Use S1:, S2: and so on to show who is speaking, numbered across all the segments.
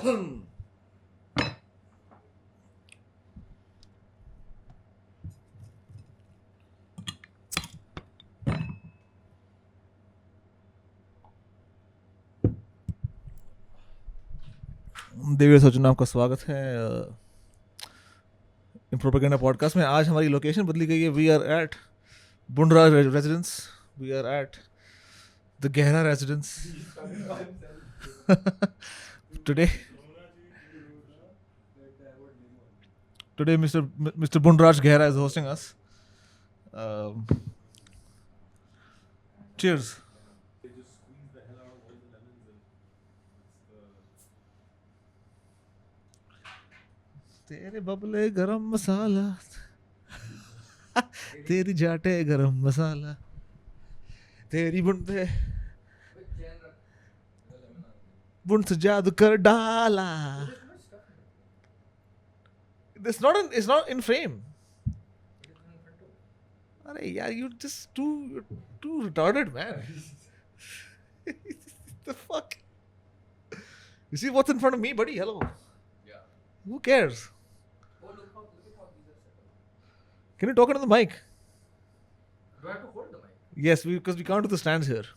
S1: देवी सज्जन, आपका स्वागत है प्रोपेगेंडा पॉडकास्ट में। आज हमारी लोकेशन बदली गई है। We are at Bundraj residence, we are at the Gahra residence today mister Bundraj Gahra is hosting us. Cheers. तेरे बबले गरम मसाला तेरी जाटे गरम मसाला तेरी बुन से जादू कर डाला. It's not in frame. अरे यार, you're just too retarded, man. The fuck? You see what's in front of me, buddy? Hello.
S2: Yeah.
S1: Who cares?
S2: Oh, look how these are set up.
S1: Can you talk into the mic?
S2: Do I have to hold the mic?
S1: Yes, because we can't do the stands here.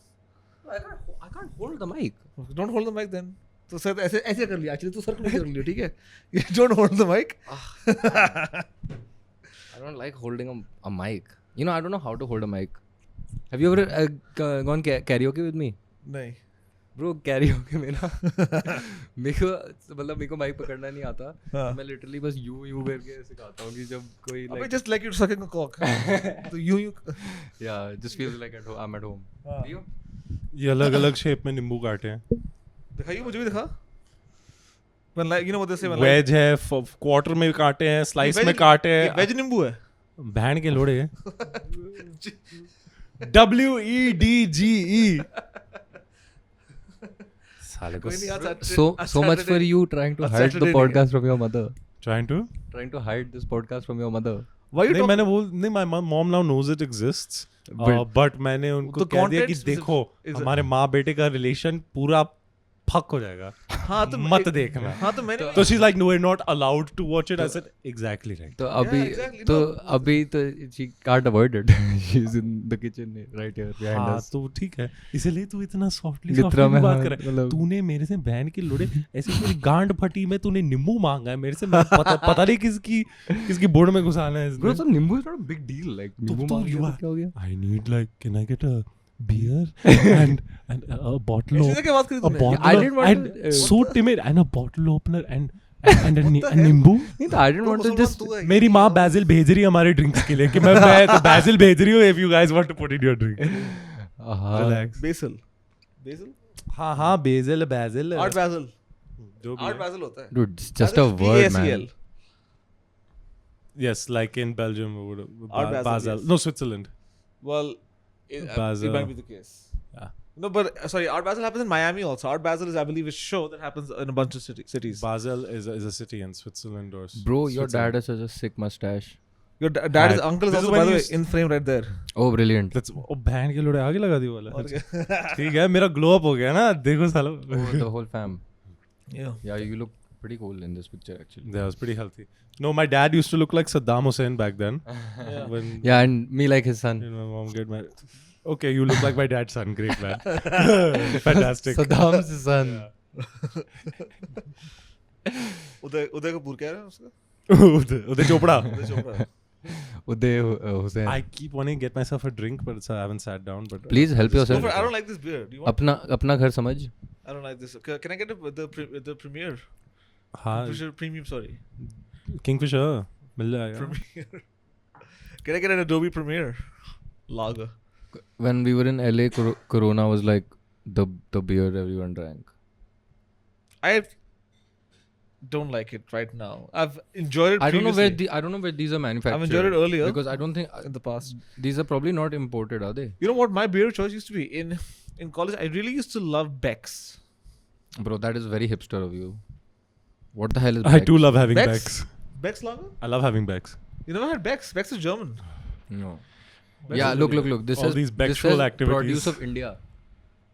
S2: No, I can't hold the mic.
S1: Don't hold the mic then. तो sir ऐसे ऐसे कर लिया, actually तो sir को कर लियो, ठीक है? You don't hold the mic.
S2: I don't like holding a mic. You know, I don't know how to hold a mic. Have you ever gone karaoke with me?
S1: नहीं.
S2: Bro, karaoke में ना मेरे को mic पकड़ना नहीं आता.
S1: हाँ.
S2: मैं लिटरली बस यूं करके ऐसे गाता हूँ कि जब कोई
S1: अबे
S2: like
S1: just like you're sucking a cock. तो you
S2: yeah, just feels like I'm at home.
S1: हाँ.
S2: Do you?
S3: ये अलग अलग शेप में नींबू काटे हैं.
S1: दिखाइए, मुझे भी दिखा. When like you know what they say when
S3: wedge है, क्वार्टर में काटे हैं, स्लाइस में काटे हैं.
S1: वेज नींबू है.
S3: बहन के लोड़े WEDGE. साले को
S1: कोई नहीं, आज
S2: So much for you trying to hide the podcast from your mother.
S3: trying to
S2: Trying to hide this podcast from your mother.
S1: Why you
S3: नहीं,
S1: talk?
S3: मैंने बोल नहीं, my mom now knows it exists, but मैंने उनको
S1: तो
S3: कह दिया कि
S1: content
S3: देखो
S1: is-
S3: हमारे माँ बेटे का रिलेशन पूरा फक हो जाएगा.
S1: हाँ तो
S3: मत देखना.
S1: हाँ तो मैंने
S3: तो she's like, no, we're not allowed to watch it. I said, exactly right.
S2: तो अभी
S1: exactly,
S2: तो
S1: no.
S2: अभी तो she can't avoid it. She's in the kitchen right here behind
S3: हाँ
S2: us.
S3: तो ठीक है, इसलिए तू इतना सॉफ्टली
S2: मित्रा में
S3: बात
S2: हाँ,
S3: कर रहा है.
S2: मतलब-
S3: तूने मेरे से बहन के लोड़े ऐसे मेरी गांड फटी में तूने नींबू मांगा है मेरे से. पता नहीं किसकी बोर्ड में घुसाना है
S2: Bro,
S3: इसमें.
S2: so नींबू is not a big deal. Like नींबू
S3: तो
S2: मांग लिया
S3: you
S2: तो
S3: are-
S2: क्या हो गया?
S3: I need like, can I get a beer and a bottle
S1: ऐसे
S3: of
S1: क्या बात करी
S3: a
S1: तूने?
S3: bottle
S2: I
S3: of-
S2: didn't want
S3: and
S2: to,
S3: so timid and a bottle opener and a नींबू.
S2: नहीं तो I didn't want to
S1: मुसलमान
S2: just
S1: तू है.
S3: मेरी माँ बैजिल भेज रही है हमारे ड्रिंक्स के लिए कि मैं बैजिल भेज रही हूँ if you guys want to put in your drink. Relax.
S1: Basil
S3: हाँ बैजिल
S1: आर्ट बैसल
S3: जो भी
S1: आर्ट
S3: है.
S1: बैसल होता है.
S2: dude, it's just a word, man.
S3: Yes, like in Belgium,
S1: Art Basel,
S3: Basel.
S1: yes.
S3: No, Switzerland.
S1: Well, it
S3: Basel.
S1: might be the case.
S3: Yeah.
S1: No, but sorry, Art Basel happens in Miami also. Art Basel is, I believe, a show that happens in a bunch of cities.
S3: Basel is a city in Switzerland or
S2: Bro, your
S3: Switzerland.
S2: dad has such a sick mustache.
S1: Your dad is
S3: Hat.
S1: uncle is
S3: This is
S1: also,
S3: when
S1: by the way,
S3: you
S1: in frame right there.
S2: Oh, brilliant.
S3: That's बहन के लोड़े आगे लगा दी वाला.
S1: और क्या?
S3: ठीक है, मेरा ग्लो अप हो गया ना. देखो सालो.
S2: Oh, the whole fam.
S1: Yeah.
S2: Yeah, you look pretty cool in this picture actually.
S3: That was pretty healthy. No, my dad used to look like Saddam Hussein back then. When
S2: Yeah, and me like his son.
S3: you know, my mom get married. Okay, you look like my dad's son. Great man. Fantastic.
S2: Saddam's son.
S1: उदय कपूर क्या है उसका?
S3: Uday Chopra.
S1: Uday Chopra.
S2: Uday Hussain.
S3: I keep wanting to get myself a drink, but I haven't sat down. But
S2: Please help
S1: Go
S2: yourself.
S1: for it. I don't like this beer. Do you want?
S2: अपना घर समझ.
S1: I don't like this. Can I get the premiere?
S3: हाँ,
S1: Premium, sorry.
S3: Kingfisher मिल जाएगा.
S1: Premiere. Can I get an Adobe Premiere lager?
S2: When we were in LA, Corona was like the beer everyone drank.
S1: I don't like it right now. I've enjoyed it.
S2: I don't know
S1: previously.
S2: where these are manufactured.
S1: I've enjoyed it earlier
S2: because I don't think
S1: in the past.
S2: these are probably not imported, are they?
S1: You know what my beer choice used to be in college? I really used to love Beck's.
S2: Bro, that is very hipster of you. What the hell is
S3: I
S2: Beck's?
S3: too love having
S1: Beck's?
S3: Becks.
S1: Beck's lager?
S3: I love having Becks.
S1: You never had Beck's? Beck's is German.
S2: No.
S1: Beck's
S2: Yeah,
S1: is
S2: look.
S1: really
S2: This
S3: All
S2: is
S3: these
S2: this
S3: Beck's-full
S2: says
S3: activities.
S2: produce of India.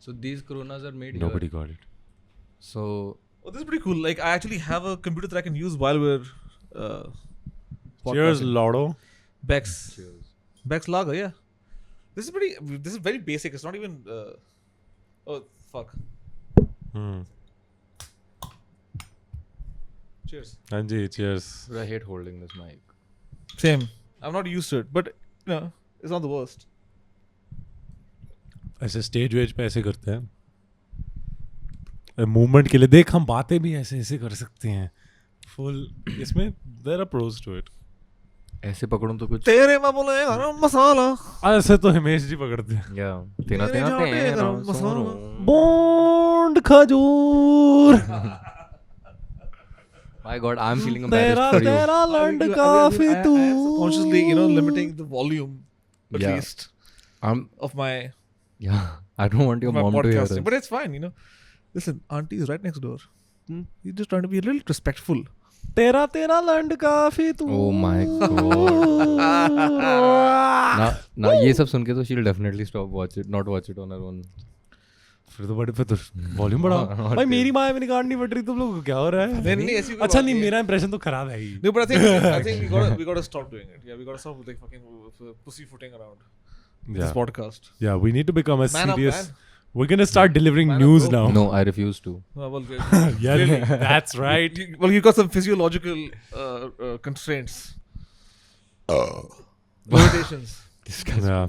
S2: So these Coronas are made
S3: Nobody
S2: here.
S3: got it.
S2: So
S1: Oh, this is pretty cool. Like, I actually have a computer that I can use while we're
S3: Cheers,
S1: podcasting.
S3: Lotto.
S1: Bex. Bex Lager, yeah. This is very basic. It's not even. Oh, fuck.
S3: Hmm.
S1: Cheers.
S3: हाँ जी, cheers.
S2: But I hate holding this mic.
S1: Same. I'm not used to it, but, it's not the worst.
S3: ऐसे stage veg पे ऐसे करते हैं movement के लिए देख हम बातें भी ऐसे ऐसे कर सकते हैं फुल इसमें there are prongs to it
S2: ऐसे पकड़ूं तो कुछ
S1: तेरे में बोले गरम मसाला
S3: ऐसे तो हिमेश जी पकड़ते हैं
S2: या तेना
S1: तेरे
S2: तेना
S1: जाटे
S2: तेना
S1: गरम मसाला।
S3: बॉन्ड खजूर
S2: My God, I'm feeling
S3: तेरा
S2: embarrassed for you.
S3: तेरा लंड काफी तू
S1: Consciously, limiting the volume at
S2: Yeah.
S1: least
S2: I'm
S1: of my
S2: yeah. I don't want your
S1: my
S2: mom to hear
S1: podcasting,
S2: this.
S1: but it's fine. Listen, auntie is right next door. You're just trying to be a little respectful.
S3: तेरा तेरा लंड काफी तू
S2: Oh my God. Now ये सब सुन के तो she'll definitely not watch it on her own.
S3: फिर तो बड़े पे तो वॉल्यूम बढ़ाओ भाई मेरी माँ मेरी गांड नहीं फट रही तुम लोगों को क्या हो रहा है
S1: नहीं, ऐसी कोई
S3: अच्छा
S1: बात
S3: नहीं
S1: नहीं है।
S3: मेरा इंप्रेशन तो खराब है ही
S1: No, but I think we gotta stop doing it. Yeah, we gotta stop like fucking pussyfooting around this podcast.
S3: Yeah, we need to become as
S1: Man up,
S3: serious.
S1: man.
S3: We're gonna start delivering
S1: Man up,
S3: news
S1: bro.
S3: now.
S2: No, I refuse to.
S1: Well,
S3: Yeah,
S1: clearly.
S3: that's right.
S1: Well, you got some physiological constraints. Limitations.
S3: Yeah.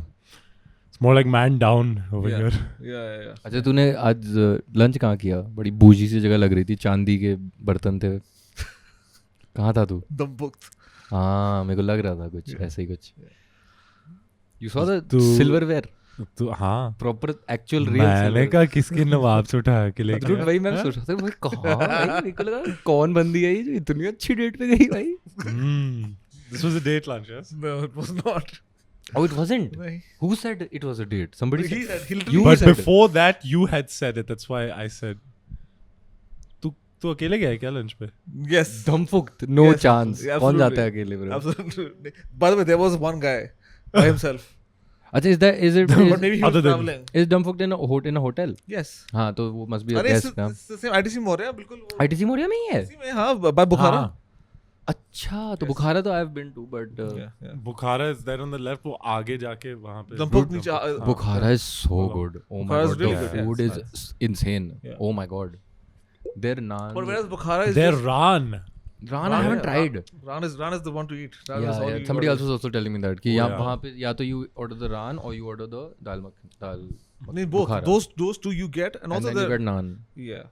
S3: It's more like man down over
S1: Yeah.
S3: here.
S1: Yeah.
S2: अच्छा तूने आज lunch कहाँ किया बड़ी बूझी सी जगह लग रही थी चांदी के बर्तन थे कहाँ था तू
S1: Dumbbooked.
S2: हाँ मेरे को लग रहा था कुछ ऐसे ही कुछ यू सॉ द
S3: तू-
S2: सिल्वरवेयर
S3: तो हाँ
S2: प्रॉपर एक्चुअल रियल
S3: मैंने कहा किसके नवाब से उठा के लेके
S2: Dude, भाई मैं सोच रहा था भाई कहाँ भाई मेरे को लगा कौन बंदी है ये जो इतनी अच्छी डेट पे गई भाई
S3: This was a date lunch, yes?
S1: No, it was not.
S2: oh it wasn't
S1: Nahi.
S2: who said it was a date somebody
S1: He
S2: said
S1: said, he literally
S2: You
S3: But
S2: said it.
S3: before that, you had said it. That's why I said. तू अकेले गया है क्या lunch पे?
S1: Yes.
S2: धमफुक no
S1: Yes,
S2: chance
S1: yeah,
S2: कौन जाता है
S1: absolutely.
S2: अकेले bro
S1: Absolutely. By the way, there was one guy by himself.
S2: अच्छा is it
S1: But maybe he was
S3: Other than-
S1: traveling.
S2: is Dumbfucked in a hotel
S1: Yes.
S2: हाँ तो वो must be a
S1: अरे
S2: guest ना
S1: it's the same ITC Moriya बिल्कुल वो
S2: ITC Moriya में ही है
S1: ITC में हाँ by Bukhara.
S3: हाँ,
S2: अच्छा तो बुखारा तो I've been to but
S1: Yeah.
S3: Bukhara is there on the left. वो आगे जाके वहाँ पे.
S1: Dumbfuck नीचे
S2: Bukhara is so good oh my
S1: Bukhara is
S2: god
S1: really
S2: the
S1: good, yeah.
S2: food is insane
S1: Yeah.
S2: oh my god their naan
S1: But whereas Bukhara is
S3: Their
S1: just,
S3: Ran.
S2: Ran I haven't tried
S1: Ran is the one to eat. Ran is
S2: yeah,
S1: all
S2: yeah.
S1: you
S2: Somebody
S1: order.
S2: else was also telling me that कि
S3: Oh,
S2: यहाँ
S3: yeah.
S2: वहाँ पे या तो you order the Ran or you order the dal
S1: नहीं, both.
S2: Bukhara.
S1: Those two you get, and
S2: and
S1: also
S2: then you
S1: the
S2: get naan
S1: yeah.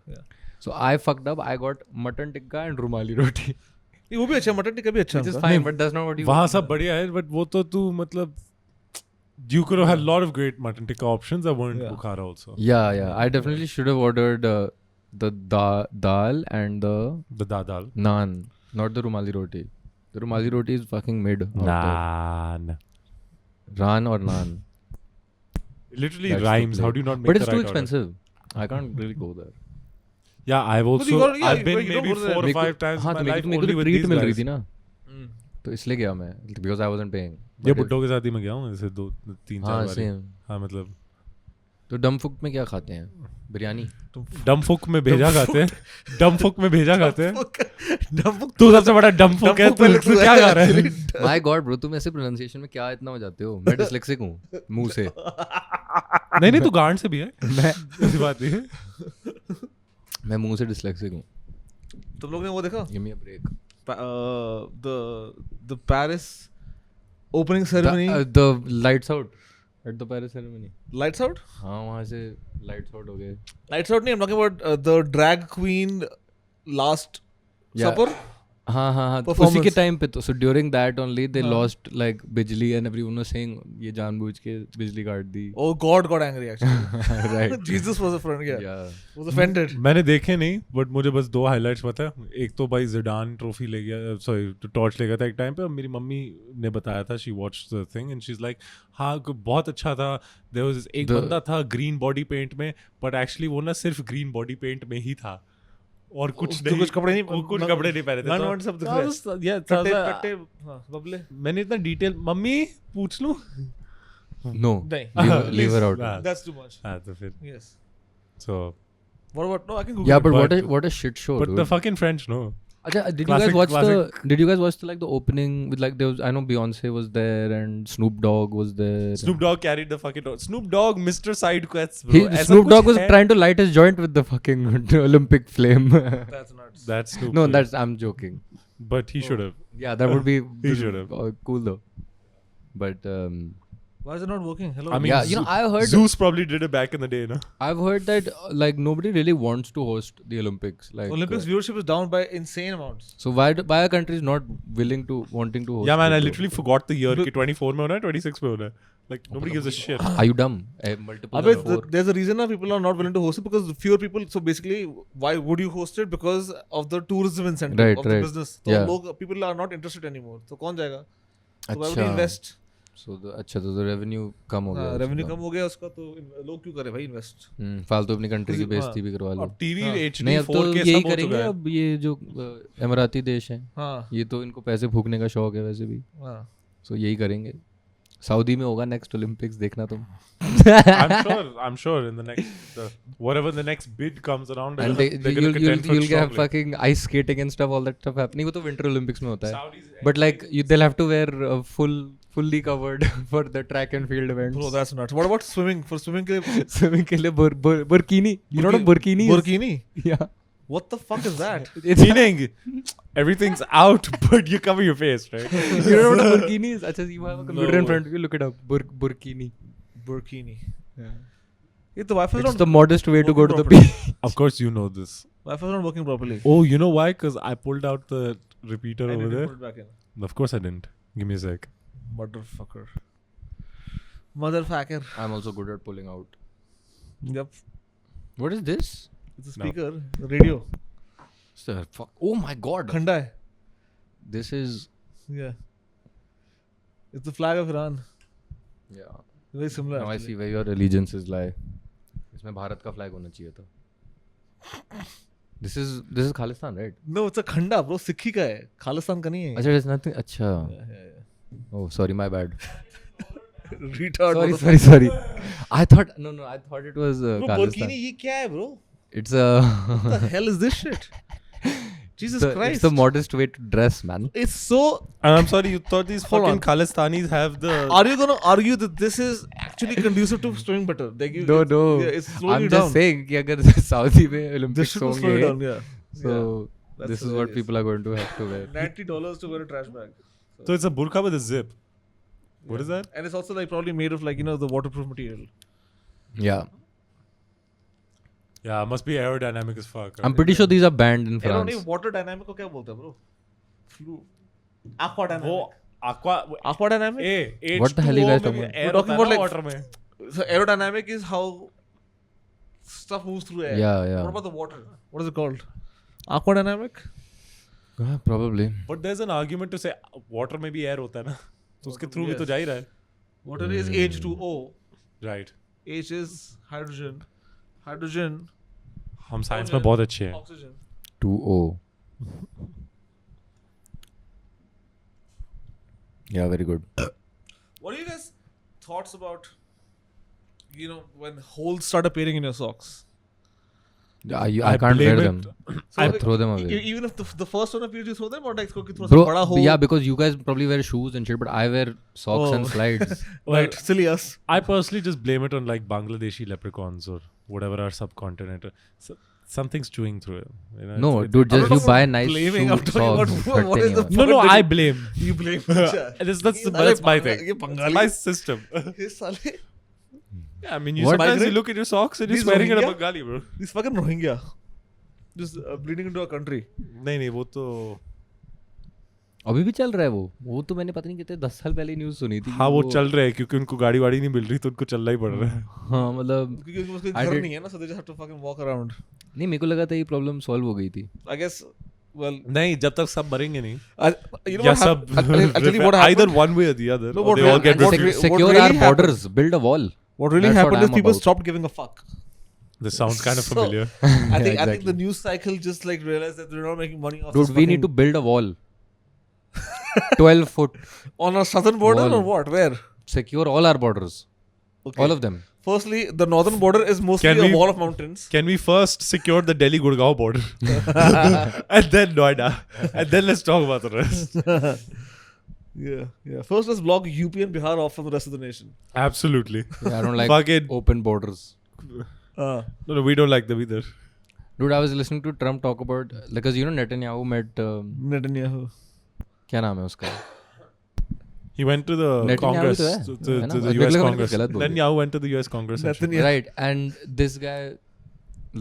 S2: so I fucked up I got mutton tikka and rumali roti
S1: ये वो भी अच्छा mutton tikka भी अच्छा
S2: which is
S1: उनका।
S2: fine but that's not what you
S3: वहाँ सब बढ़िया है but वो तो तू मतलब you could have had a lot of great mutton tikka options that weren't
S1: Yeah.
S3: Bukhara also.
S2: yeah I definitely should have ordered the dal and the
S3: The dal.
S2: naan not the rumali roti the rumali roti is fucking mid out there.
S3: Naan.
S2: Ran or naan
S3: It literally
S2: That's the
S3: rhymes.
S2: play.
S3: How do you not make
S2: but it's
S3: the
S2: too
S3: right order?
S2: expensive I can't really go there
S3: Yeah, I've
S1: you
S3: also
S1: gotta- yeah,
S3: I've been
S1: you don't
S3: maybe
S1: go there.
S3: 4 or
S2: मेरे को-
S3: 5 times
S2: हाँ
S3: in
S2: तो
S3: my
S2: मेरे
S3: life
S2: को मेरे
S3: only
S2: को
S3: with
S2: treat
S3: these
S2: मिल रही
S3: guys.
S2: थी ना तो इसलिए गया मैं because I wasn't paying
S3: ये
S2: But
S3: बुड्ढों के साथ ही मैं गया हूँ जैसे 2-3-4
S2: हाँ
S3: बार
S2: सेम
S3: हाँ मतलब
S2: तो डमफुक में क्या खाते हैं बिरयानी
S3: डमफुक में भेजा खाते हैं डमफुक में भेजा खाते हैं
S1: डम्बुक
S3: तू सबसे बड़ा डमफुक है तू तू क्या गा रहा है
S2: माय गॉड ब्रो तुम ऐसे प्रोनाउंसिएशन में क्या इतना हो जाते हो मैं डिस्लेक्सिक हूँ मुंह से
S3: नहीं नहीं तू गांड से भी है
S2: मैं
S3: ऐसी बात नहीं है
S2: मैं मुंह से डिस्लेक्सिक हूँ
S1: तुम लोग ने वो देखा
S2: give me a break
S1: the Paris opening ceremony
S2: the lights out at the Paris ceremony
S1: lights out
S2: हाँ वहाँ से lights out हो गए
S1: lights out नहीं I'm talking about the drag queen last
S2: Yeah.
S1: supper
S2: हाँ हाँ हाँ उसी
S1: Performance.
S2: के टाइम पे तो so during that only they
S1: हाँ.
S2: lost like बिजली and everyone was saying ये जानबूझ के बिजली काट दी
S1: oh God got angry actually
S2: right
S1: Jesus was a friend yeah
S2: yeah
S1: was offended
S3: मैंने देखे नहीं बट मुझे बस 2 हाइलाइट्स पता है एक तो भाई जिडान ट्रॉफी ले गया सॉरी टॉर्च ले गया था एक टाइम पे और मेरी मम्मी ने बताया था she watched the thing and she is like हाँ बहुत अच्छा था देयर वाज एक बंदा था ग्रीन बॉडी पेंट में बट एक्चुअली वो ना सिर्फ ग्रीन बॉडी पेंट में ही था और कुछ
S1: उसके
S3: नहीं
S1: कुछ कपड़े नहीं
S3: वो कुछ कपड़े नहीं पहने थे
S1: नन
S3: तो-
S1: वन सब दिख
S3: हाँ,
S1: रहे
S3: बस- yeah,
S1: कट्टे
S3: था-
S1: कट्टे हाँ बबले
S3: मैंने इतना डिटेल मम्मी पूछ लूं
S2: no
S1: नहीं
S2: leave her out
S3: हाँ,
S1: that's too much
S3: हाँ तो फिर
S1: yes
S3: so
S1: What about no? I can Google.
S2: Yeah,
S1: it.
S2: but what a shit show,
S3: But
S2: dude.
S3: the fucking French, no.
S2: Did you
S3: Classic-
S2: guys watch
S3: classic.
S2: Did you guys watch the opening with like there was, I know Beyonce was there and Snoop Dogg was there.
S3: Snoop Dogg carried the fucking Snoop Dogg, Mr. Side Quests, bro. ऐसा
S2: Snoop
S3: कुछ
S2: Dogg was
S3: है?
S2: trying to light his joint with the fucking Olympic flame.
S1: That's nuts.
S3: That's Snoop.
S2: No,
S3: Dogg.
S2: I'm joking.
S3: But he should have.
S2: Yeah, that would be
S3: He should have.
S2: cool though. But
S1: Why is it not working? Hello.
S3: I mean,
S2: yeah, you know, I heard
S3: Zeus probably did it back in the day, no?
S2: I've heard that like nobody really wants to host the Olympics. Like
S1: Olympics viewership is down by insane amounts.
S2: So why are countries not wanting to host?
S3: Yeah, man,
S2: it
S3: I
S2: though?
S3: literally forgot the year.
S1: Look-
S3: कि 24 में होना है, 26 में होना है. Like nobody gives a shit.
S2: Are you dumb? Multiple
S1: I bet
S2: of four.
S1: there's a reason now people are not willing to host it because fewer people. So basically, why would you host it? Because of the tourism incentive
S2: Right,
S1: of the
S2: right.
S1: business. So
S2: Yeah.
S1: people are not interested anymore. So कौन जाएगा? So why would
S2: अच्छा.
S1: you invest?
S2: So the revenue कम हो गया.
S1: Revenue कम हो गया उसका तो लोग क्यों करे भाई इन्वेस्ट?
S2: फालतू अपनी कंट्री की
S1: हाँ.
S2: बेइज्जती भी करवा लो.
S3: अब TV,
S1: हाँ.
S3: HD,
S2: नहीं अब तो
S3: 4K
S2: यही
S3: सब हो
S2: करेंगे.
S3: चुका है.
S2: अब ये जो अमीराती देश हैं
S1: हाँ
S2: ये तो इनको पैसे फूकने का शौक है वैसे भी.
S1: हाँ.
S2: सो यही करेंगे. सऊदी में होगा नेक्स्ट ओलंपिक्स देखना तुम.
S3: I'm sure in the next whatever the next bid comes around,
S2: And
S3: they're gonna
S2: you'll
S3: contend for
S2: get
S3: strongly.
S2: fucking ice skating and stuff, all that stuff happening. वो तो winter Olympics में होता है.
S3: Saudis
S2: But like they'll have to wear fully covered for the track and field events.
S1: Bro, that's nuts. What about swimming? For swimming के लिए
S2: Swimming के लिए burkini. You know what a burkini is?
S1: burkini?
S2: Yeah.
S1: What the fuck is that?
S3: Meaning everything's out, but you cover your face, right?
S2: You know what a burkini is? अच्छा, you have a computer in
S3: No.
S2: front of you. Look it up. Burkini.
S1: Burkini.
S2: Yeah.
S1: ये तो Wi-Fi is
S2: It's
S1: not
S2: the modest way to go to the
S1: properly.
S2: beach.
S3: Of course, you know this.
S1: Wi-Fi is not working properly.
S3: Oh, you know why? Because I pulled out the repeater
S1: I
S3: over
S1: need to
S3: there.
S1: put it back in.
S3: Of course, I didn't. Give me a sec.
S1: Motherfucker. Motherfucker.
S2: I'm also good at pulling out.
S1: Yep.
S2: What is this?
S1: It's a
S3: No.
S1: speaker. Radio.
S2: Sir, fuck. Oh my god.
S1: Khanda hai.
S2: This is
S1: Yeah. It's the flag of Iran.
S2: yeah.
S1: Very similar.
S2: Now I
S1: actually.
S2: see where your allegiances lie. इसमें भारत का flag होना चाहिए था. This is Khalistan, right?
S1: No, it's a khanda, bro. Sikhi का है. खालिस्तान का नहीं है.
S2: अच्छा, it's nothing. अच्छा.
S1: Yeah, yeah,
S2: Oh, sorry, my bad.
S1: yeah. Retard.
S2: Sorry. I thought it was
S1: Bro,
S2: Khalistan.
S1: burkini ये क्या है, bro?
S2: It's a.
S1: What the hell is this shit? Jesus Christ.
S2: It's the modest way to dress, man.
S1: It's so.
S3: And I'm sorry, you thought these
S1: Hold
S3: fucking
S1: on.
S3: Khalistanis have the.
S1: Are you gonna argue that this is actually conducive to swimming better? Like you,
S2: No.
S1: Yeah, it's slowing
S2: I'm
S1: you
S2: just
S1: down.
S2: saying कि अगर Saudi में
S1: This
S2: Olympics
S1: shit will slow you down.
S2: होंगे,
S1: Yeah.
S2: so
S1: That's
S2: this is what
S1: hilarious.
S2: people are going to have to wear.
S1: $90 to wear a trash bag.
S3: So it's a burqa with a zip. What is that?
S1: And it's also like probably made of like the waterproof material.
S2: Yeah,
S3: Yeah, must be aerodynamic as fuck.
S2: I'm pretty sure these are banned in
S1: I don't
S2: France.
S1: know water dynamic को क्या बोलते हैं bro? Flu. Aqua
S3: वो
S1: dynamic.
S3: aqua.
S1: Aqua dynamic.
S2: What the hell you guys
S3: H2O
S2: talking
S3: में
S2: about?
S3: air
S1: We're talking
S3: होता है
S1: about
S3: ना
S1: like-
S3: water में.
S1: So aerodynamic is how stuff moves through air.
S2: Yeah.
S1: What about the water? What is it called? Aqua dynamic.
S2: Probably.
S3: But there's an argument to say water में भी air होता है ना. तो उसके through भी तो जा ही रहा है.
S1: Water is H2O.
S3: Right.
S1: H is hydrogen. Hydrogen.
S3: हम साइंस में बहुत अच्छे हैं.
S1: Oxygen.
S2: 2O. Yeah, very good.
S1: What are you guys thoughts about? When holes start appearing in your socks.
S2: I
S3: I
S2: can't wear
S3: blame
S2: them.
S1: So
S2: I
S1: like,
S2: throw them away.
S1: Even if the first one appears, you throw them, or like इसको थोड़ा सा
S2: Bro,
S1: बड़ा hole.
S2: yeah, because you guys probably wear shoes and shit, but I wear socks and
S1: Oh.
S2: slides.
S1: Right, silly us.
S3: I personally just blame it on like Bangladeshi leprechauns or whatever our subcontinent. So, something's chewing through it.
S2: No, dude,
S1: I'm
S2: just
S1: not
S2: you buy
S1: talking
S2: nice
S1: blaming, I'm
S2: shoes,
S1: talking about
S2: socks.
S1: what
S2: हटते
S1: is
S2: नहीं
S1: the
S2: हो.
S3: No,
S1: But
S3: I
S1: then-
S3: blame.
S1: You blame.
S3: That's my thing.
S1: ये Bengali
S3: My system.
S1: ये साले
S3: Yeah, I mean, you
S2: What?
S3: sometimes you
S1: Migrant?
S3: look at your socks and you're
S1: These
S3: swearing at a
S1: Rohingya?
S3: Bengali, bro.
S1: these fucking Rohingya just bleeding into our country.
S3: नहीं वो तो
S2: अभी भी चल रहा है वो तो मैंने पता नहीं कितने 10 साल पहले न्यूज़ सुनी थी.
S3: हाँ वो चल रहा है क्योंकि उनको गाड़ी वाड़ी नहीं मिल रही तो उनको चलना ही पड़ रहा है.
S2: हाँ मतलब
S1: क्योंकि उसके
S2: I
S1: घर
S2: did-
S1: नहीं है ना, so they just have to fucking walk around.
S2: नहीं मेरे को लगा था ये प्रॉब्लम सॉल्व हो गई थी.
S1: I guess well
S3: नहीं जब तक सब मरेंगे नहीं
S1: you know
S3: या
S1: what
S3: सब
S1: happened? I'll tell you what happened.
S3: either one way or the other
S1: No,
S3: or
S1: what
S3: they all
S1: really-
S3: get
S1: what
S3: refused.
S1: re-
S2: Secure
S1: really
S2: our
S1: happened-
S2: borders, build a wall.
S1: What really
S2: That's what
S1: happened is
S2: I'm
S1: people
S2: about.
S1: stopped giving a fuck.
S3: This sounds kind of
S1: So,
S3: familiar.
S1: I think
S2: exactly.
S1: the news cycle just like realized that they're not making money off
S2: Dude,
S1: this
S2: we need to
S1: fucking-
S2: build a wall. 12 foot.
S1: on our southern border
S2: Wall.
S1: or what? Where?
S2: Secure all our borders.
S1: Okay.
S2: All of them.
S1: Firstly, the northern border is mostly
S3: Can
S1: a
S3: we-
S1: wall of mountains.
S3: Can we first secure the Delhi Gurgaon border? And then Noida. And then let's talk about the rest.
S1: Yeah. First, let's block UP and Bihar off from the rest of the nation.
S3: Absolutely.
S2: Yeah, I don't like
S3: Fucking.
S2: open borders.
S1: Uh,
S3: No, we don't like them either.
S2: Dude, I was listening to Trump talk about, because you know Netanyahu met,
S1: Netanyahu.
S2: क्या नाम है उसका?
S3: He went to the
S2: Netanyahu
S3: Congress,
S2: तो है,
S3: to
S2: है ना?
S3: the
S2: देख
S3: US
S2: लो, मैंने
S3: Congress.
S2: गलत बोल दिया।
S3: Netanyahu went to the US Congress. and shit.
S1: Netanyahu.
S2: Right, and this guy,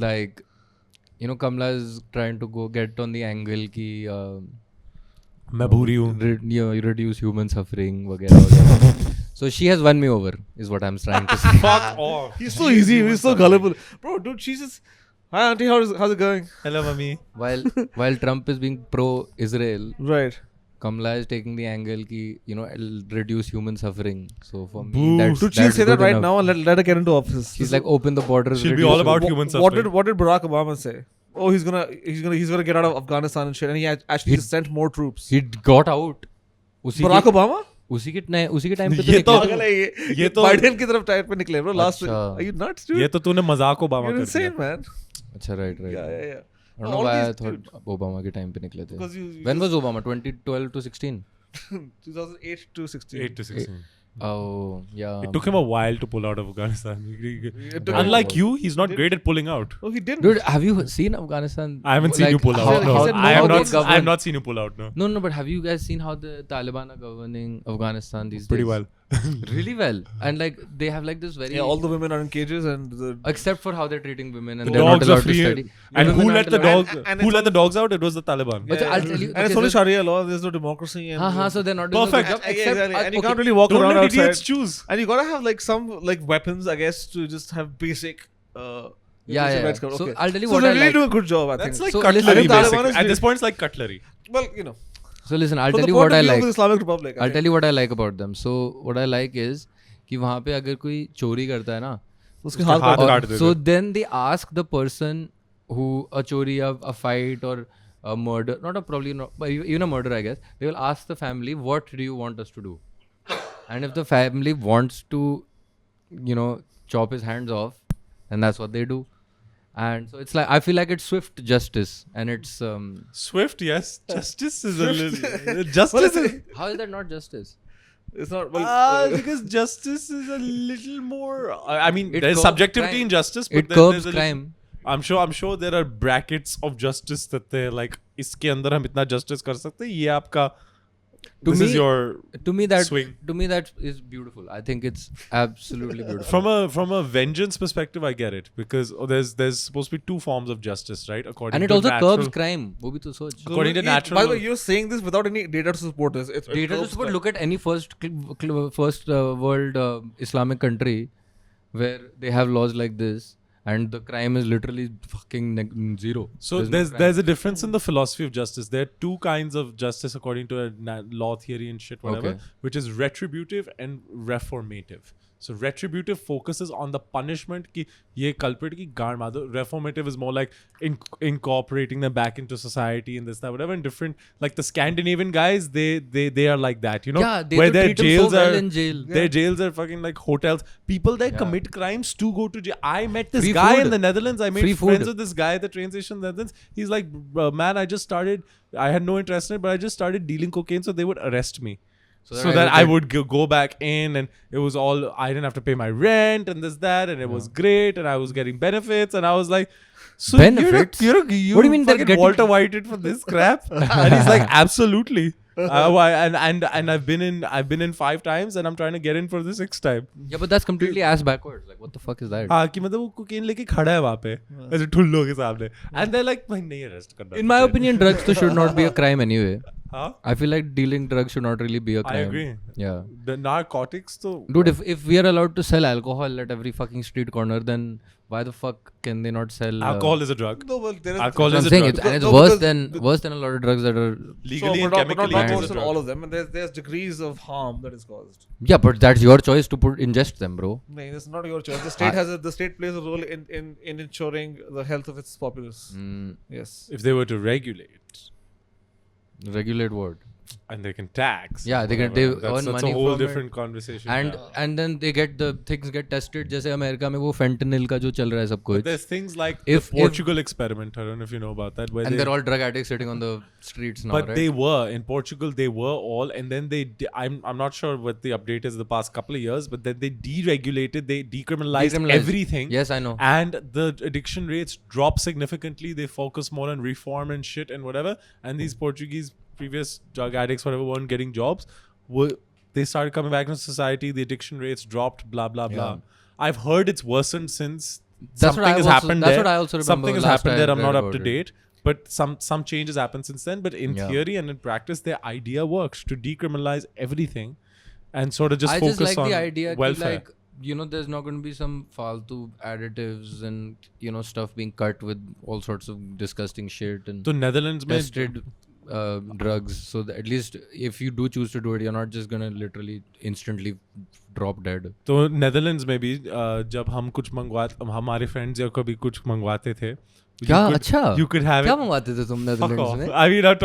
S2: like, you know, Kamala is trying to go get on the angle ki
S3: मैं भूरी हूँ.
S2: reduce human suffering वगैरह वगैरह. So she has won me over, is what I'm trying to say.
S3: Fuck off.
S1: He's so easy. He's so gullible. Bro, dude, she's just... Hi, auntie. How's it going?
S3: Hello, mommy.
S2: While Trump is being pro-Israel,
S1: Right.
S2: Kamala is taking the angle ki, you know, it'll reduce human suffering. So for me,
S3: Boo.
S2: that's
S1: Dude, she'll
S2: that's
S1: say that
S2: good
S1: right
S2: enough.
S1: now and let her get into office.
S2: She's like, open the borders.
S3: She'll be
S2: reduce
S3: all about
S2: human-
S3: human
S1: What
S3: suffering.
S1: did Barack Obama say? Oh, he's gonna get out of Afghanistan and shit, and he actually just sent more troops.
S2: He got out. उसी
S1: Barack
S2: के
S1: Obama?
S2: उसी के time पे
S3: ये
S2: तो
S3: तो-
S2: निकला।
S1: पागल है ये
S3: ये तो-
S1: बाइडेन की तरफ टाइप पे निकले bro last
S2: अच्छा।
S1: are you nuts dude?
S3: ये तो तूने मजाक ओबामा
S1: You're
S3: कर दिया.
S1: insane man.
S2: अच्छा right.
S1: Yeah.
S2: I don't know
S1: All
S2: why I
S1: these,
S2: thought
S1: dude,
S2: Obama के टाइम पे निकले थे.
S1: because you
S2: When was Obama? 2012 to 16?
S1: 2008 to 16.
S3: 8 to 16.
S2: Oh yeah.
S3: It took him a while to pull out of Afghanistan.
S1: It took
S3: Unlike
S2: him-
S3: you, he's not great at pulling out.
S1: Oh, he didn't.
S2: Dude, have you seen Afghanistan?
S3: I haven't seen
S2: Like,
S3: you pull
S2: how-
S3: out. No,
S2: how-
S3: I
S2: how
S3: have
S2: they
S3: not. I have
S2: govern-
S3: not seen you pull out. No,
S2: No, but have you guys seen how the Taliban are governing Afghanistan these
S3: pretty
S2: days?
S3: well.
S2: Really well. And like they have like this very
S1: Yeah, all the women are in cages and the
S2: except for how they're treating women and
S3: The
S2: they're not
S3: dogs are
S2: allowed to
S3: free.
S2: study.
S3: And
S2: Women
S3: who
S2: aren't
S3: let the
S2: allowed-
S3: dogs?
S1: and
S3: Who
S1: it's
S3: let the dogs out? It was the Taliban.
S2: But I'll tell you.
S1: and it's only Sharia law. There's no democracy. And
S2: So they're not doing a
S3: Perfect.
S2: good job.
S1: Yeah,
S2: Except,
S1: exactly. And you
S2: okay,
S1: can't really walk
S3: Don't
S1: around
S3: let
S1: outside.
S3: idiots choose.
S1: And you gotta have like some like weapons, I guess, to just have basic.
S2: Yeah.
S1: rights cover.
S2: So
S1: Okay.
S2: I'll tell you
S1: So
S2: what
S1: they're
S2: I
S1: really
S2: like.
S1: doing a good job. I
S3: That's
S1: think.
S3: like
S2: So
S3: cutlery,
S2: listen,
S1: Taliban
S3: basically.
S1: is
S3: At this
S1: really-
S3: point, it's like cutlery.
S1: Well, you know.
S2: So listen, I'll
S1: From
S2: tell
S1: the
S2: you
S1: point
S2: what
S1: of
S2: I
S1: view of
S2: like.
S1: the Islamic Republic.
S2: I'll tell you what I like about them. So what I like is कि वहाँ पे अगर कोई चोरी करता है ना,
S1: उसके हाथ
S3: हाथ
S1: काट-
S3: काट देते.
S2: so then they ask the person who a chori, a fight or a murder, not a probably not, but even a murder, I guess. They will ask the family, what do you want us to do? And if the family wants to, you know, chop his hands off, then that's what they do. And so it's like I feel like it's swift justice, and it's
S3: Swift, yes. Justice is a little.
S1: Well,
S3: Justice is.
S2: how is that not justice?
S1: It's not. Well,
S3: Because justice is a little more. I mean,
S2: It
S3: there's
S2: curbs
S3: subjectivity
S2: crime.
S3: in justice, but
S2: It
S3: then
S2: curbs
S3: there's a little-
S2: crime.
S3: I'm sure there are brackets of justice that they're like, इसके अंदर हम इतना justice कर सकते हैं. ये आपका.
S2: To
S3: This
S2: me,
S3: is your.
S2: to me that
S3: swing.
S2: is beautiful. I think it's absolutely beautiful.
S3: From a vengeance perspective, I get it because there's supposed to be two forms of justice, right? According
S2: And it
S3: to
S2: also
S3: natural,
S2: curbs crime. वो भी तो सोच.
S3: According to natural.
S1: By the way, you're saying this without any data to support this. It
S2: Data to
S1: curbs
S2: support.
S1: crime.
S2: Look at any first world Islamic country where they have laws like this, and the crime is literally fucking zero.
S3: So
S2: no crime.
S3: there's a difference in the philosophy of justice. There are two kinds of justice according to a law theory and shit, whatever,
S2: Okay.
S3: which is retributive and reformative. So retributive focuses on the punishment ki ye culprit ki gaad maar do. Reformative is more like incorporating them back into society and this that whatever. And different like the Scandinavian guys, they are like that, you know,
S2: Yeah, they
S3: where
S2: do
S3: their
S2: treat 'em so
S3: jails
S2: well
S3: are
S2: in jail.
S3: their jails are fucking like hotels. People there
S2: Yeah.
S3: commit crimes to go to jail. I met this
S2: Free
S3: guy
S2: food.
S3: in the Netherlands. I made
S2: Free
S3: friends
S2: food.
S3: with this guy at the train station in the Netherlands. He's like, man, I just started. I had no interest in it, but I just started dealing cocaine, so they would arrest me. So that I would go back in, and it was all. I didn't have to pay my rent and this that, and it was great, and I was getting benefits, and I was like, so
S2: Benefits?
S3: You
S2: What do you mean they're
S3: fucking
S2: getting-
S3: Walter Whited for this crap? And he's like, absolutely. And I've been in 5 times, and I'm trying to get in for the 6th time.
S2: Yeah, but that's completely ass backwards. Like, what the fuck is that?
S3: हाँ कि मतलब वो cocaine लेके खड़ा है वहाँ पे ऐसे ठुल्लों के सामने and they're like भाई नहीं arrest करना
S2: In my opinion, drugs though should not be a crime anyway.
S3: हाँ
S2: I feel like dealing drugs should not really be a crime.
S3: I agree.
S2: Yeah.
S3: The narcotics तो
S2: Dude, if we are allowed to sell alcohol at every fucking street corner, then why the fuck can they not sell
S3: alcohol is a drug.
S1: No, well, there is.
S3: Alcohol
S2: So
S3: is
S2: I'm
S3: a
S2: saying
S3: drug.
S2: it's, and it's
S1: No,
S2: worse
S1: because
S2: than a lot of drugs that are.
S3: Legally
S1: so,
S3: and
S1: but
S3: chemically
S1: not
S3: it is
S1: worse
S3: a
S1: than
S3: drug.
S1: all of them, and there's degrees of harm that is caused.
S2: Yeah, but that's your choice to ingest them, bro.
S1: No, it's not your choice. The state the state plays a role in ensuring the health of its populace.
S2: Mm,
S1: Yes.
S3: If they were to regulate,
S2: regulate what?
S3: And they can tax.
S2: Yeah, they can- they
S3: That's
S2: earn
S3: a
S2: money
S3: whole
S2: from
S3: different conversation.
S2: and then they get the things get tested. जैसे America में वो fentanyl का जो चल रहा है सब
S3: But
S2: कुछ.
S3: there's things like
S2: If-
S3: the Portugal experiment. I don't know if you know about that. Where
S2: And
S3: they,
S2: they're all drug addicts sitting on the streets now,
S3: but
S2: right?
S3: they were in Portugal. They were all, and then I'm not sure what the update is the past couple of years, but then they deregulated, they decriminalized everything.
S2: Yes, I know.
S3: And the addiction rates dropped significantly. They focus more on reform and shit and whatever. And these Portuguese previous drug addicts, whatever, weren't getting jobs. They started coming back into society. The addiction rates dropped. Blah blah blah. I've heard it's worsened since.
S2: That's what
S3: Something
S2: I
S3: has
S2: also-
S3: happened
S2: that's
S3: there.
S2: what I also remember
S3: Something has
S2: last
S3: happened
S2: I
S3: there. I'm not
S2: read
S3: up to
S2: about it.
S3: date. But some changes happened since then. But in
S2: Yeah.
S3: theory and in practice, their idea works to decriminalize everything and sort of just
S2: I
S3: focus
S2: just like
S3: on
S2: the idea
S3: welfare.
S2: कि like there's not going to be some faltu additives and stuff being cut with all sorts of disgusting shit and
S3: So Netherlands में
S2: tested drugs, so that at least if you do choose to do it, you're not just gonna literally instantly drop dead.
S3: तो Netherlands में भी जब हम कुछ हमारे friends या कभी कुछ मंगवाते थे
S2: क्या अच्छा
S3: you could have
S2: क्या
S3: it
S2: मंगवाते थे तुम
S3: fuck
S2: नेदरलैंड्स
S3: off.
S2: में?
S3: I mean I'm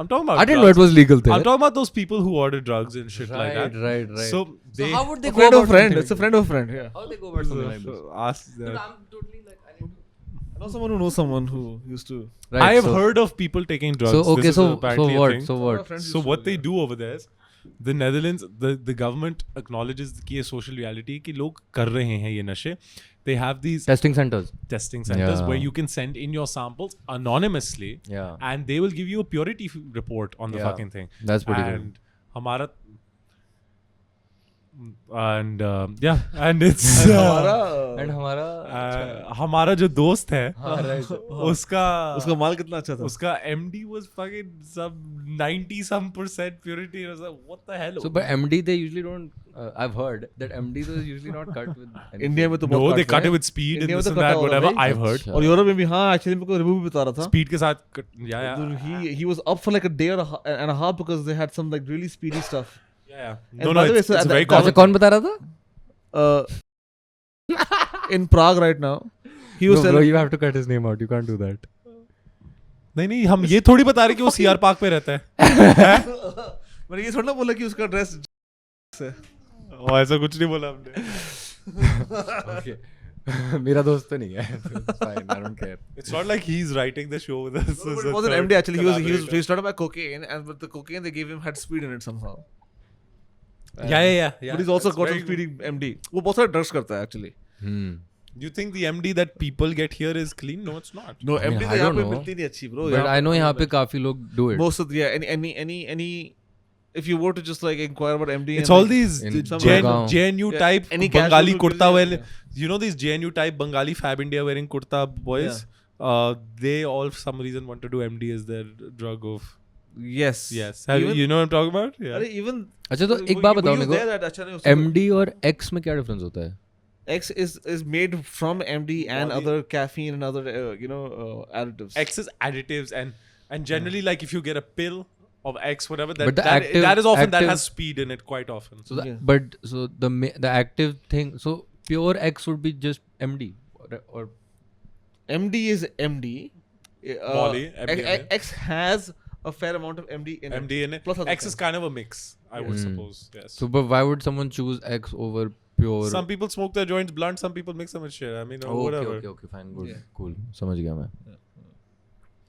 S3: talking about
S2: I didn't know it
S3: drugs.
S2: was legal there.
S3: I'm talking about those people who order drugs and shit like that.
S2: Right.
S3: So they
S2: how would they
S1: A
S2: go
S1: friend of
S2: about
S1: a friend.
S2: something
S1: It's a
S2: like
S1: friend of a friend. Yeah.
S2: that? How would they go about something like this?
S3: ask
S2: Dude,
S3: them.
S2: I'm totally like I need to.
S1: I know someone who knows someone who used to.
S2: Right,
S3: I have
S2: so-
S3: heard of people taking drugs.
S2: So okay,
S3: This is
S2: so
S3: apparently a
S2: what?
S3: thing.
S2: So what?
S1: Friends
S3: So
S1: used to
S3: what
S1: do
S3: they
S1: that.
S3: do over there is the Netherlands, the government acknowledges कि ये social reality कि लोग कर रहे हैं ये नशे. They have these
S2: Testing centers.
S3: testing centers
S2: Yeah.
S3: where you can send in your samples anonymously,
S2: Yeah.
S3: and they will give you a purity report on the
S2: Yeah.
S3: fucking thing.
S2: That's pretty good.
S3: And हमारा and and it's
S2: And हमारा
S3: हमारा जो दोस्त है
S2: हाँ, right.
S3: उसका
S1: उसका माल कितना अच्छा था.
S3: उसका MD was fucking some 90% purity. I was like, what the hell?
S2: So, but MD they usually don't. I've heard that MDs are usually not cut with. anything.
S1: India में तो
S3: no,
S1: बहुत
S3: they
S1: काटते
S3: cut
S1: हैं.
S3: it with speed and
S1: India में
S3: this
S1: तो
S3: and
S1: कटा
S3: that,
S1: होगा
S3: whatever
S1: भाई.
S3: I've heard.
S2: अच्छा.
S1: और यूरोप में भी हाँ एक्चुअली मेरे को रिव्यू भी बता रहा था.
S3: Speed के साथ yeah.
S1: Dude, he was up for like a day and a half because they had some like really speedy stuff.
S3: Yeah.
S1: And
S3: No,
S1: by the way,
S3: it's
S1: so at
S3: very
S1: that-
S2: अच्छा
S3: common.
S2: कौन बता रहा था?
S1: In Prague right now, he was
S2: No, bro,
S1: telling.
S2: you have to cut his name out. You can't do that.
S3: नहीं हम ये थोड़ी बता रहे कि वो CR पार्क पे रहता है.
S1: मैंने ये थोड़ा ना बोला कि उसका ड्रेस से.
S3: और ऐसा कुछ नहीं बोला हमने.
S2: Okay. मेरा दोस्त तो नहीं है. It's fine. I don't care.
S3: It's not like he's writing the show with us.
S1: No, but it wasn't MD actually. He started by cocaine, and with the cocaine they gave him had speed in it somehow.
S3: Yeah.
S1: But he's also got some speedy MD. वो बहुत सारे drugs करता है actually.
S3: You think the MD that people get here is clean? No, it's not.
S1: No,
S2: I mean,
S1: MD
S2: I
S1: तो यहाँ
S2: don't
S1: पे
S2: know.
S1: मिलती नहीं अच्छी bro.
S2: But I know यहाँ पे काफी लोग do it.
S1: most of the any if you were to just like inquire about MD,
S3: It's
S1: and
S3: all
S1: like,
S3: these
S2: In
S3: JNU
S1: Yeah,
S3: type
S1: any
S3: Bengali
S1: casual
S3: kurta
S1: will-
S3: wearing. You know these JNU type Bengali Fab India wearing kurta boys? They all for some reason want to do MD as their drug of.
S1: yes. Even-
S3: You know what I'm talking about? Yeah.
S1: अरे even
S2: अच्छा तो एक बात बताओ मेरे को. MD और X में क्या डिफरेंस होता है?
S1: X is made from MD and
S3: Body-
S1: other caffeine and other additives.
S3: X is additives and generally like if you get a pill of X whatever
S2: But the
S3: that is often that
S2: active-
S3: has speed in it quite often.
S2: So
S1: Yeah.
S2: the active thing. So pure X would be just MD or
S1: MD is MD.
S3: Molly, MDMA.
S1: X has a fair amount of MD in
S3: MD
S1: it.
S3: in it.
S1: Plus other
S3: X is
S1: things.
S3: kind of a mix, I would suppose. Yes.
S2: so but why would someone choose X over pure?
S3: Some people smoke their joints blunt, some people mix them with shit. I mean, or whatever.
S2: Okay, fine, good,
S1: Yeah.
S2: cool. समझ गया मैं.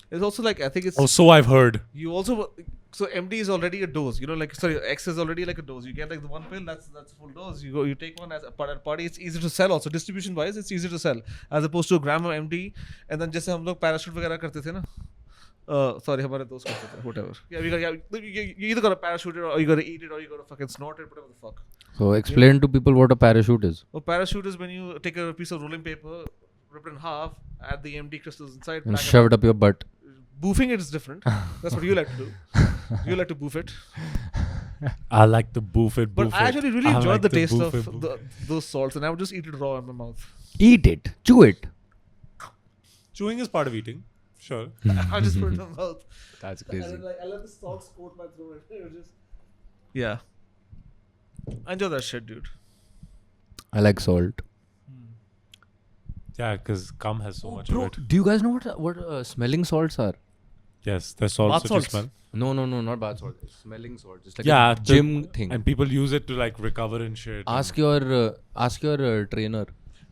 S1: It's also like I think it's
S3: Oh, so I've heard.
S1: you also so MD is already a dose. Like sorry, X is already like a dose. You get like the one pill, that's full dose. You take one as a party. It's easy to sell also. Distribution wise, it's easy to sell as opposed to a gram of MD. And then जैसे हम लोग parachute वगैरह करते थे ना. Sorry, हमारे दोस्त करते थे. Whatever. You either gotta parachute it or you gotta eat it or you gotta fucking snort it. Whatever the fuck.
S2: So explain to people what a parachute is.
S1: A parachute is when you take a piece of rolling paper, rip it in half, add the MD crystals inside,
S2: And
S1: pack it
S2: shove it up your butt.
S1: Boofing it is different. That's what you like to do. You like to boof it.
S3: I like the boof it,
S1: But
S3: boof
S1: I
S3: it.
S1: actually really
S3: I
S1: enjoyed
S3: like
S1: the
S3: the
S1: taste
S3: boof
S1: of
S3: it, boof
S1: those salts, and I would just eat it raw in my mouth.
S2: Eat it. Chew it.
S3: Chewing is part of eating. Sure.
S1: I just put it in my mouth.
S2: That's
S1: And then, like, I let the salts coat my throat. It was just... Yeah. I enjoy that shit, dude.
S2: I like salt.
S3: Yeah, because cum has so much
S2: Bro,
S3: of it.
S2: do you guys know what smelling salts are?
S3: Yes, there's salts
S1: Bath
S3: that you
S1: salts.
S3: smell.
S2: No, not bath salt. It's smelling salt. It's like
S3: Yeah,
S2: a gym thing.
S3: And people use it to like recover and shit.
S2: Ask your trainer.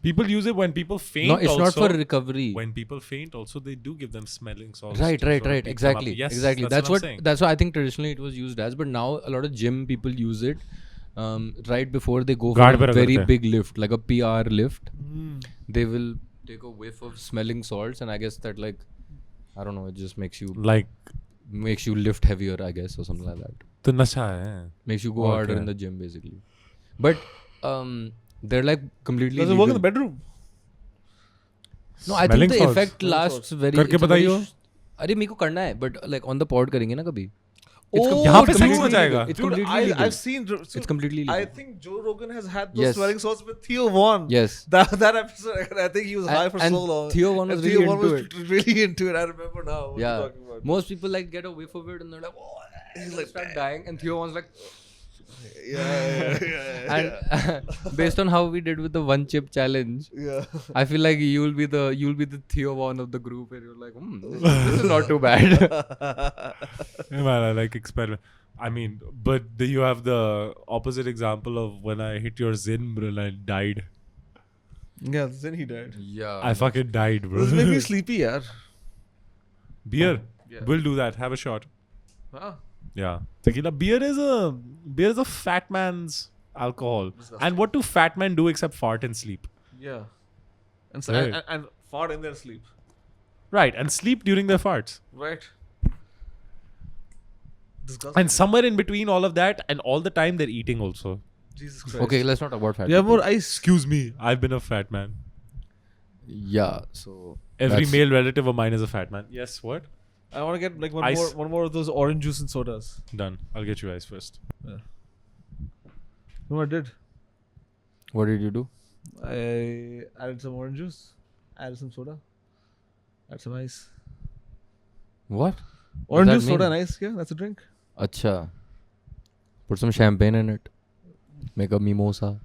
S3: People use it when people faint.
S2: No, it's
S3: also.
S2: not for recovery.
S3: When people faint, also they do give them smelling salts.
S2: Right.
S3: to sort of pick them up.
S2: Exactly.
S3: Yes,
S2: exactly.
S3: That's what I'm saying.
S2: That's what I think traditionally it was used as. But now a lot of gym people use it right before they go for
S3: Guard
S2: a
S3: पे
S2: very
S3: रगड़ते हैं.
S2: big lift, like a PR lift. They will take a whiff of smelling salts, and I guess that like I don't know, it just makes you
S3: Like
S2: lift heavier, I guess, or something like that.
S3: तो नशा है.
S2: Makes you go harder in the gym, basically. But they're like completely.
S1: Does it work in
S2: legal.
S1: the bedroom?
S2: No, I
S3: Smelling
S2: think the
S3: salts.
S2: effect lasts very.
S3: करके
S2: it's a very
S3: बताइयो.
S2: अरे मेरे को करना है, but like on the pod करेंगे ना कभी.
S3: यहाँ पे
S2: it's
S3: sex
S2: completely
S3: में जाएगा.
S2: legal. It's
S1: Dude,
S2: completely legal.
S1: I've seen.
S2: It's completely legal.
S1: I think Joe Rogan has had those
S2: Yes.
S1: smelling salts with Theo Vaughn.
S2: Yes.
S1: That episode, I think he was high for
S2: And
S1: so long.
S2: Theo Vaughn was
S1: And
S2: really
S1: Theo Vaughn
S2: into
S1: was really into it. I remember now. What
S2: Yeah.
S1: you're talking about.
S2: Most people like get a whiff of it and they're like, oh, he's like start dying, and Theo Vaughn's like.
S1: Yeah.
S2: And based on how we did with the one chip challenge,
S1: Yeah.
S2: I feel like you'll be the Theo Vaughn of the group, and you're like, this is not too bad.
S3: Yeah, man, I like experiment. I mean, but you have the opposite example of when I hit your Zin, bro, and I died.
S1: Yeah. Then he died.
S2: Yeah.
S3: I fucking died, bro.
S1: This made me sleepy, yaar.
S3: Beer.
S1: Yeah.
S3: We'll do that. Have a shot.
S1: Huh?
S3: Yeah. Tequila. Beer is a fat man's alcohol.
S1: Disgusting.
S3: And what do fat men do except fart and sleep?
S1: Yeah. And,
S3: Right.
S1: and fart in their sleep.
S3: Right. And sleep during their farts.
S1: Right. Disgusting.
S3: And somewhere in between all of that and all the time they're eating also.
S1: Jesus Christ.
S2: Okay, let's not talk about fat.
S1: You have
S2: people.
S1: more ice.
S3: Excuse me. I've been a fat man.
S2: Yeah. So
S3: Every
S2: that's-
S3: male relative of mine is a fat man. Yes, what?
S1: I want to get like
S3: Ice.
S1: one more of those orange juice and sodas.
S3: Done. I'll get you ice first.
S1: You know what I did?
S2: What did you do?
S1: I added some orange juice, added some soda, added some ice.
S2: What?
S1: Orange
S2: that
S1: juice, soda,
S2: mean?
S1: and ice. Yeah, that's a drink.
S2: Acha. Put some champagne in it. Make a mimosa.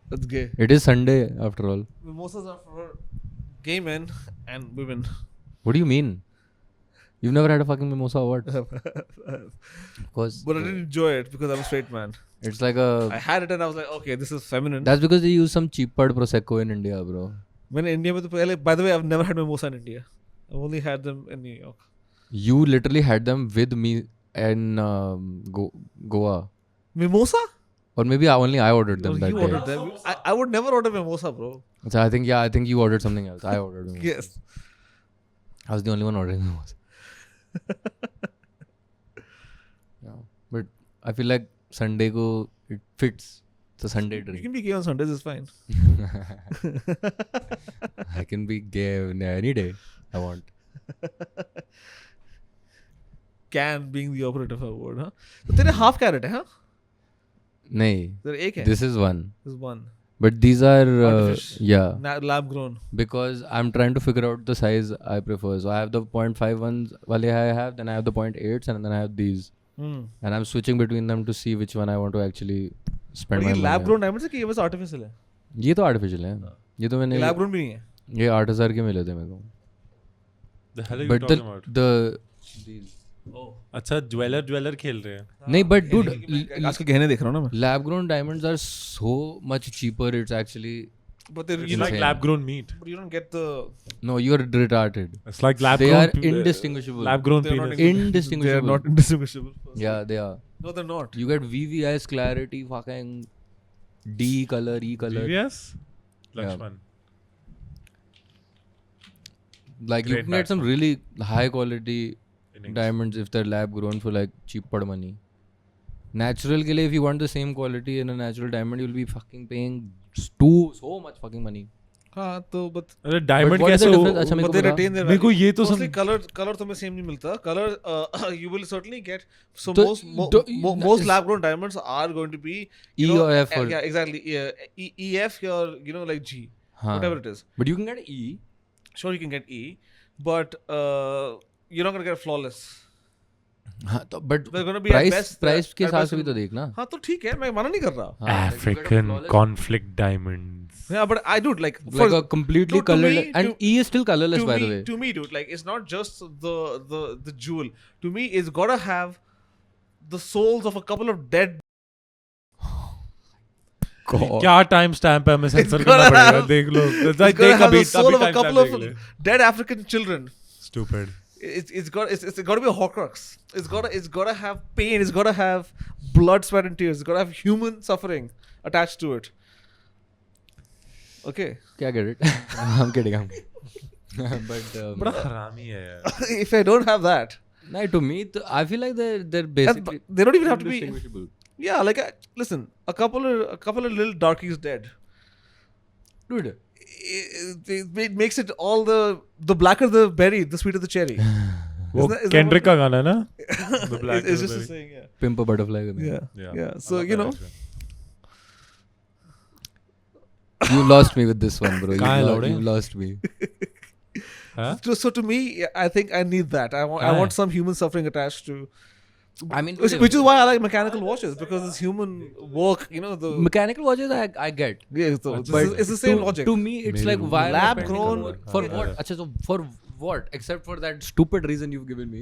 S1: That's gay.
S2: It is Sunday after all.
S1: Mimosas are for gay men and women.
S2: What do you mean? You've never had a fucking mimosa or what? Because
S1: But I didn't enjoy it because I'm a straight man.
S2: it's like
S1: I
S2: a.
S1: had it and I was like, okay, this is feminine.
S2: That's because they use some cheap pad prosecco in India, bro.
S1: When in India, by the way, I've never had mimosa in India. I've only had them in New York.
S2: You literally had them with me in Goa,
S1: Mimosa?
S2: or maybe only I ordered them
S1: No,
S2: that
S1: you
S2: day.
S1: ordered them. I would never order mimosa, bro.
S2: So I think you ordered something else. I ordered mimosa.
S1: Yes.
S2: I was the only one ordering mimosa. Yeah, but I feel like Sunday it fits. It's a Sunday
S1: You
S2: drink.
S1: can be gay on Sundays, it's fine.
S2: I can be gay any day I want.
S1: Can being the operative of a word, huh? So तेरे half carrot है, huh?
S2: नहीं,
S1: तेरे एक है.
S2: this is one.
S1: This is one.
S2: But these are
S1: Artificial.
S2: yeah,
S1: Lab grown.
S2: because I'm trying to figure out the size I prefer. So I have the 0.5 ones wale I have, then I have the 0.8s, and then I have these.
S1: Hmm.
S2: And I'm switching between them to see which one I want to actually spend
S1: But
S2: my
S1: ये
S2: money
S1: lab
S2: on.
S1: grown diamonds है कि ये बस artificial है?
S2: ये तो artificial है. ये तो मैंने
S1: ये lab grown भी नहीं है.
S2: ये 8,000 के मिले थे मेरे को.
S3: The hell are you
S2: But
S3: talking about?
S2: these
S1: Oh.
S3: अच्छा ज्वेलर खेल रहे हैं.
S2: नहीं, but dude,
S1: आज के गहने देख रहा हूँ ना मैं.
S2: lab grown diamonds are so much cheaper. It's actually
S1: But they
S3: It's
S1: you
S3: like
S2: insane.
S3: lab grown meat.
S1: but you don't get the.
S2: no, you're retarded.
S3: It's like lab
S2: They
S3: grown.
S2: are indistinguishable.
S3: Lab grown
S1: They're not
S3: penis.
S1: They are
S2: Indistinguishable.
S1: not indistinguishable.
S2: Yeah, they are.
S1: No, they're not.
S2: You get VVS clarity, fucking D color, E color.
S3: VVS? Lakshman.
S2: Like you
S3: Great
S2: can get some really high quality
S3: Innings.
S2: diamonds if they're lab grown for like cheap pad money. Natural ke liye, if you want the same quality in a natural diamond, you'll be fucking paying so much fucking money.
S1: हाँ तो but
S3: अरे diamond
S2: what is the
S3: कैसे
S2: difference? अच्छा, मेरे
S1: but
S2: को
S1: they
S2: बता.
S1: retain their
S3: मेरे को
S1: value.
S3: ये तो
S1: Mostly color तुम्हें same नहीं मिलता. Color you will certainly get. So
S2: The-
S1: most lab grown diamonds are going to be
S2: E
S1: you know,
S2: or F or-
S1: yeah exactly EF or you know like G
S2: हाँ.
S1: whatever it is.
S2: But you can get E.
S1: Sure you can get E, but you're not gonna get flawless.
S2: हाँ, तो but
S1: They're gonna be at best,
S2: price के
S1: at
S2: हिसाब
S1: best
S2: से भी तो देखना.
S1: हाँ तो ठीक है मैं मना नहीं कर रहा.
S2: हाँ, like you get a
S3: African
S2: flawless-
S3: conflict diamonds.
S1: Yeah, but I do like
S2: Like a completely
S1: to
S2: colored,
S1: me,
S2: and E is still colorless, by the way.
S1: To me, dude, like it's not just the jewel. To me, it's gotta have the souls of a couple of dead.
S2: God.
S3: क्या time stamp है हमें
S1: It's
S3: sensor
S1: gonna
S3: करना पड़ेगा
S1: have-
S3: देख लो
S1: It's gotta
S3: देख
S1: have
S3: अभी
S1: the soul of a
S3: time
S1: couple
S3: stamp
S1: of
S3: देख ले.
S1: dead African children.
S3: Stupid.
S1: It's got to be a Horcrux. It's got to have pain. It's got to have blood, sweat, and tears. It's got to have human suffering attached to it. Okay.
S2: I get it. I'm kidding. But
S3: बड़ा हरामी है यार.
S1: If I don't have that,
S2: no, to me, I feel like they're basically
S1: they don't even have to be.
S2: indistinguishable.
S1: Yeah, like listen, a couple of little darkies dead.
S2: Dude,
S1: It makes it all the blacker the berry, the sweeter the cherry.
S3: वो
S1: Isn't that
S3: Kendrick
S1: what-
S3: का गाना है ना. The Black
S1: It's just a
S3: Raspberry.
S1: saying, yeah.
S2: pimp a butterfly.
S1: Yeah. So
S3: I
S1: you
S3: love
S1: know,
S3: that actually.
S2: You lost me with this one, bro.
S3: कहाँ है लौड़े?
S2: You lost me.
S3: हाँ?
S1: so to me, I think I need that. I
S3: Why?
S1: want some human suffering attached to.
S2: I mean,
S1: Which is why I like mechanical watches, because it's human work. You know the.
S2: mechanical watches I get.
S1: Yeah, so
S3: But
S1: it's the same
S2: to,
S1: logic.
S2: To me, it's
S3: Maybe
S2: like why am I
S1: lab
S2: spending
S1: grown-
S2: more- for
S3: Yeah.
S2: what? Achha, so for what? Except for that stupid reason you've given me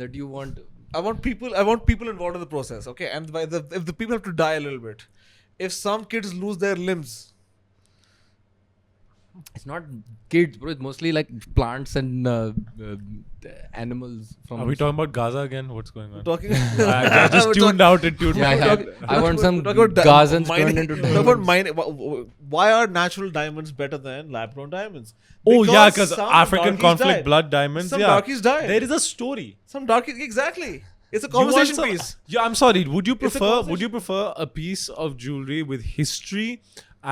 S2: that you want.
S1: I want people involved in the process. Okay, and if the people have to die a little bit, if some kids lose their limbs,
S2: It's not kids, bro. It's mostly like plants and animals. From
S3: Are we talking about Gaza again? What's going on?
S1: we're talking.
S3: I just
S1: we're
S3: tuned out and tuned
S2: Yeah,
S3: back.
S2: yeah. I want some
S1: we're talking about
S2: Gazans
S1: mining-
S2: turned into
S1: we're talking about
S2: diamonds.
S1: mining. Why are natural diamonds better than lab-grown diamonds?
S3: Oh yeah, because
S1: some
S3: African
S1: darkies
S3: conflict
S1: died.
S3: blood diamonds.
S1: Some
S3: yeah.
S1: darkies died.
S3: There is a story.
S1: Some darkies, exactly. It's a
S3: You want
S1: conversation
S3: some-
S1: piece.
S3: Yeah, I'm sorry. Would you
S1: It's a
S3: prefer? Would
S1: conversation.
S3: you prefer a piece of jewelry with history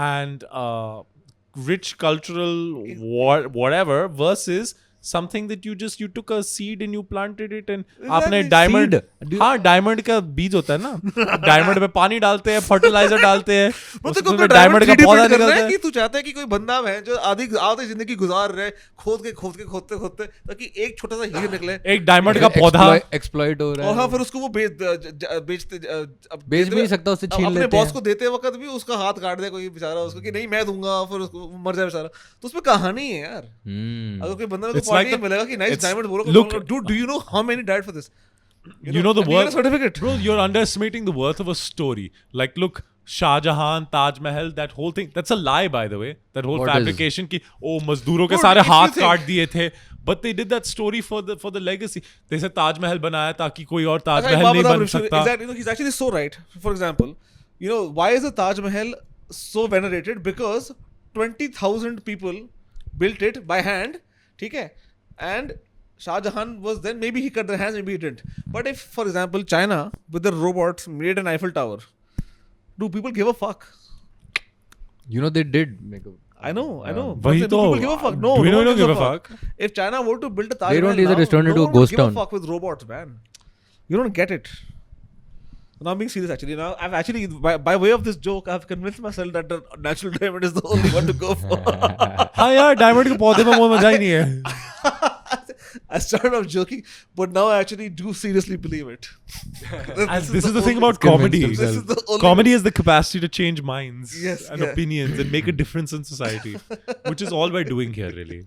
S3: and rich cultural whatever versus something that you took a seed and you planted it and आपने
S1: Exactly.
S3: diamond
S2: Seed?
S3: हाँ diamond का बीज होता है ना diamond में पानी डालते हैं fertilizer डालते हैं
S1: वो तो
S3: उसमें
S1: कोई
S3: diamond का
S1: 3D
S3: पौधा
S1: print कर रहा
S3: निकलता
S1: है
S3: है
S1: कि तू चाहता है कि कोई बंदा है जो आधी जिंदगी गुजार रहे खोदते ताकि एक छोटा सा हीरे निकले
S3: एक diamond का पौधा
S2: exploit हो रहा
S1: और
S2: है.
S1: हाँ फिर उसको वो बेचते
S2: बेच भी नहीं सकता, उससे छीन
S1: अपने
S2: लेते
S1: बॉस
S2: हैं.
S1: को देते वक्त भी उसका हाथ काट दे कोई बेचारा उसको कि नहीं मैं दूंगा फिर उसको मर जाए बेचारा तो उसमें कहानी है यार
S2: Hmm.
S1: अगर कोई बंदा
S3: It's
S1: को
S3: like
S1: पार्टी
S3: the-
S1: मिलेगा कि नाइस
S3: it's-
S1: डायमंड बोलो
S3: look-
S1: dude do you know how many died for this
S3: You know the
S1: and you get a
S3: worth,
S1: certificate
S3: bro. You're underestimating the worth of a story. Like, look, Shah Jahan, Taj Mahal, that whole thing. That's a lie, by the way. That whole
S2: What is?
S3: fabrication ki oh मजदूरों के
S1: Dude,
S3: सारे
S1: if you
S3: हाथ
S1: think-
S3: काट दिए थे. But they did that story for the legacy. They said Taj Mahal बनाया ताकि कोई और Taj
S1: Okay,
S3: Mahal नहीं
S1: Babur
S3: बन
S1: Rahman,
S3: सकता.
S1: exactly, he's actually so right. For example, why is the Taj Mahal so venerated? Because 20,000 people built it by hand, ठीक है? And Shah Jahan was then, maybe he cut their hands, maybe he didn't. But if, for example, China with their robots made an Eiffel Tower, do people give a fuck?
S2: You know they did make a.
S1: I know.
S3: वही
S1: Do
S3: तो.
S1: people give a fuck? No,
S3: Do we
S1: no one
S3: don't
S1: gives
S3: give a fuck?
S1: If China were to build a Taj
S2: They don't
S1: Mahal
S2: either,
S1: now,
S2: it's turned
S1: no
S2: into a
S1: one would
S2: ghost
S1: give
S2: town.
S1: a fuck with robots, man. You don't get it. Now I'm being serious actually. Now I've actually, by way of this joke, I've convinced myself that the natural diamond is the only one to go for.
S3: हाँ यार diamond के पौधे में वो मजा ही नहीं है.
S1: I started off joking, but now I actually do seriously believe it.
S3: And this is the thing
S1: only-
S3: about
S2: Convinced
S3: comedy.
S2: himself.
S1: This is the only
S3: Comedy has the capacity to change minds
S1: Yes,
S3: and
S1: yeah.
S3: opinions and make a difference in society, which is all we're doing here, really.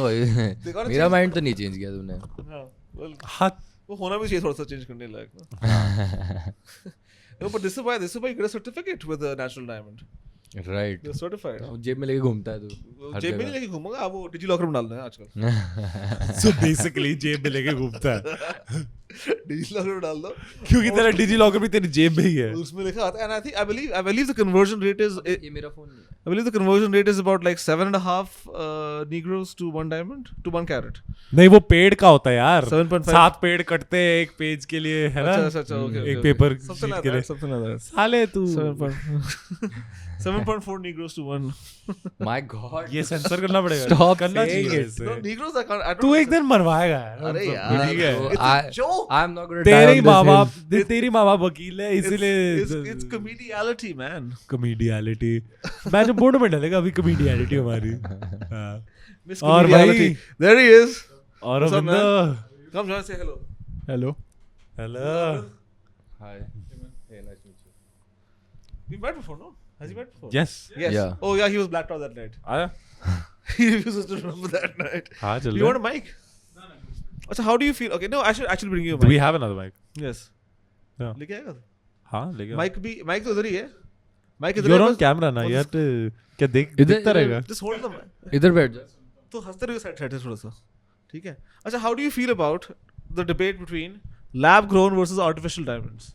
S2: No,
S1: gotta
S2: मेरा
S1: change-
S2: mind तो नहीं change किया तूने.
S1: हाँ, well,
S3: हाँ,
S1: वो होना भी चाहिए थोड़ा सा चेंज करने लायक ना. No, but this is why you get a certificate with a natural diamond.
S2: Right.
S1: You're certified.
S2: जेब में लेके घूमता है तू. हर
S1: जेब में नहीं
S2: जगह.
S1: लेके घूमूंगा वो डिजी लॉकर में डालना है आजकल.
S3: so basically जेब में लेके घूमता है.
S1: डिजी लॉकर में डाल दो.
S3: क्योंकि तेरा डिजी लॉकर भी तेरी जेब में ही है.
S1: उसमें लिखा आता है and I believe the conversion rate is
S2: ये मेरा phone नहीं है.
S1: I believe the conversion rate is about like 7.5 Negroes to 1 diamond to 1 carat.
S3: नहीं वो पेड़ का होता है यार.
S1: 7.5
S3: 7 पेड़ कटते हैं एक पेज के लिए है ना.
S1: अच्छा okay.
S3: एक पेपर
S1: something
S3: शीट
S1: like
S3: के लिए.
S1: that. Something like that.
S3: साले तू.
S1: 7.4 Negroes to 1.
S2: My God.
S3: ये सेंसर करना पड़ेगा.
S2: Stop
S3: करना
S2: saying
S3: चाहिए
S2: it.
S3: ऐसे.
S1: No, Negroes I can't. I don't
S3: तू एक
S1: know.
S3: दिन मरवाएगा यार.
S1: अरे
S3: हम
S1: यार.
S3: सब ठीक है.
S2: Bro,
S1: It's a joke.
S2: I'm not gonna die
S3: तेरे
S2: on
S3: ही
S2: this
S3: माँ
S2: hill.
S3: बाप तेरी माँ बाप वकील है इसीलिए
S1: It's comediality, man.
S3: कॉमेडियलिटी. मैं जो बोर्ड में डालेगा अभी कॉमेडियलिटी हमारी. हाँ.
S1: Miss
S3: और
S1: comediality.
S3: भाई-
S1: There he is.
S3: और
S1: What's up,
S3: बंदा.
S1: Come join, say hello.
S3: Hello. Hello.
S2: Hi. Hey, nice to meet you.
S1: We met before, no? Has he met before?
S3: Yes.
S1: Yes.
S2: Yeah.
S1: Oh yeah, he was blacked out that night.
S3: आया?
S1: He refuses to remember that night.
S3: हाँ चल
S1: Do you
S3: रहा
S1: want a mic? So how do you feel? Okay, no, I should actually bring you a
S3: है. Do
S1: mic.
S3: we have another mic?
S1: Yes.
S3: Yeah.
S1: लेके आएगा?
S3: हाँ लेके.
S1: Mic तो उधर ही है. Mic इधर
S3: You're
S1: है
S3: on
S1: बस-
S3: camera ना
S1: बस-
S3: यार. क्या
S2: इधर-
S3: दिखता रहेगा?
S1: Just hold the mic.
S2: इधर बैठ जा.
S1: तो हंसते रहिए साइड से थोड़ा सा. ठीक है. अच्छा, how do you feel about the debate between lab grown versus artificial diamonds?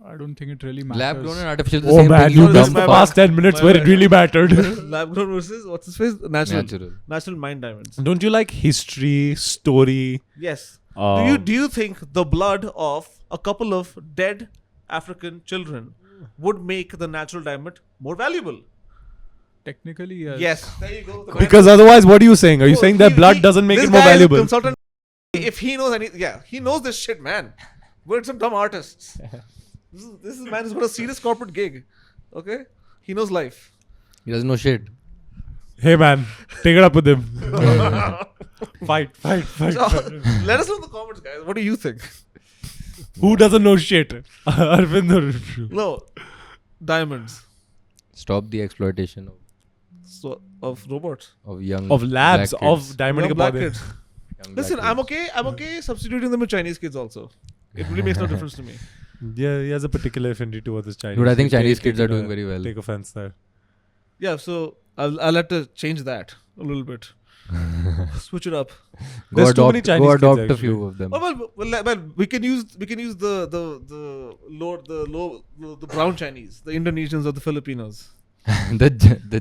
S4: I don't think it really matters.
S2: Lab grown and artificial is the
S3: Oh
S2: same
S3: man,
S2: thing.
S3: you
S1: Sorry,
S3: missed
S1: my
S3: the
S1: bad.
S3: past 10 minutes
S1: My
S3: where
S1: bad.
S3: it really mattered.
S1: Lab grown versus what's his face?
S2: Natural.
S1: Natural mined diamonds.
S3: Don't you like history, story?
S1: Yes.
S3: Um,
S1: Do you think the blood of a couple of dead African children would make the natural diamond more valuable?
S4: Technically, yes.
S1: Yes. There you go. The
S3: Because otherwise, what are you saying? Are you
S1: Oh,
S3: saying that
S1: he-
S3: blood
S1: he-
S3: doesn't make
S1: this
S3: it more
S1: guy is a
S3: valuable?
S1: Consultant. If he knows he knows this shit, man. We're some dumb artists. This is man who's got a serious corporate gig. Okay, he knows life.
S2: He doesn't know shit.
S3: Hey man, take it up with him. fight.
S1: So, let us know in the comments, guys. What do you think?
S3: Who doesn't know shit? Arvind or
S1: No, diamonds.
S2: Stop the exploitation
S1: So of robots.
S2: of young
S3: of labs
S2: black
S3: of
S2: kids.
S3: diamond
S1: Young
S3: ke
S1: black
S3: paudhe.
S1: kids.
S2: Young black
S1: Listen,
S2: kids.
S1: I'm okay substituting them with Chinese kids also. It really makes no difference to me.
S3: Yeah, he has a particular affinity towards this Chinese.
S2: Dude, I think
S3: Take-
S2: Chinese
S3: take
S2: kids are
S3: it,
S2: doing very well.
S3: Take offense there.
S1: Yeah, so I'll have to change that a little bit. Switch it up.
S2: Go
S3: There's too many
S2: adopt,
S3: Chinese
S2: go
S3: kids,
S2: adopt a
S3: actually.
S2: few of them.
S1: Well, we can use the brown Chinese, the Indonesians or the Filipinos,
S2: the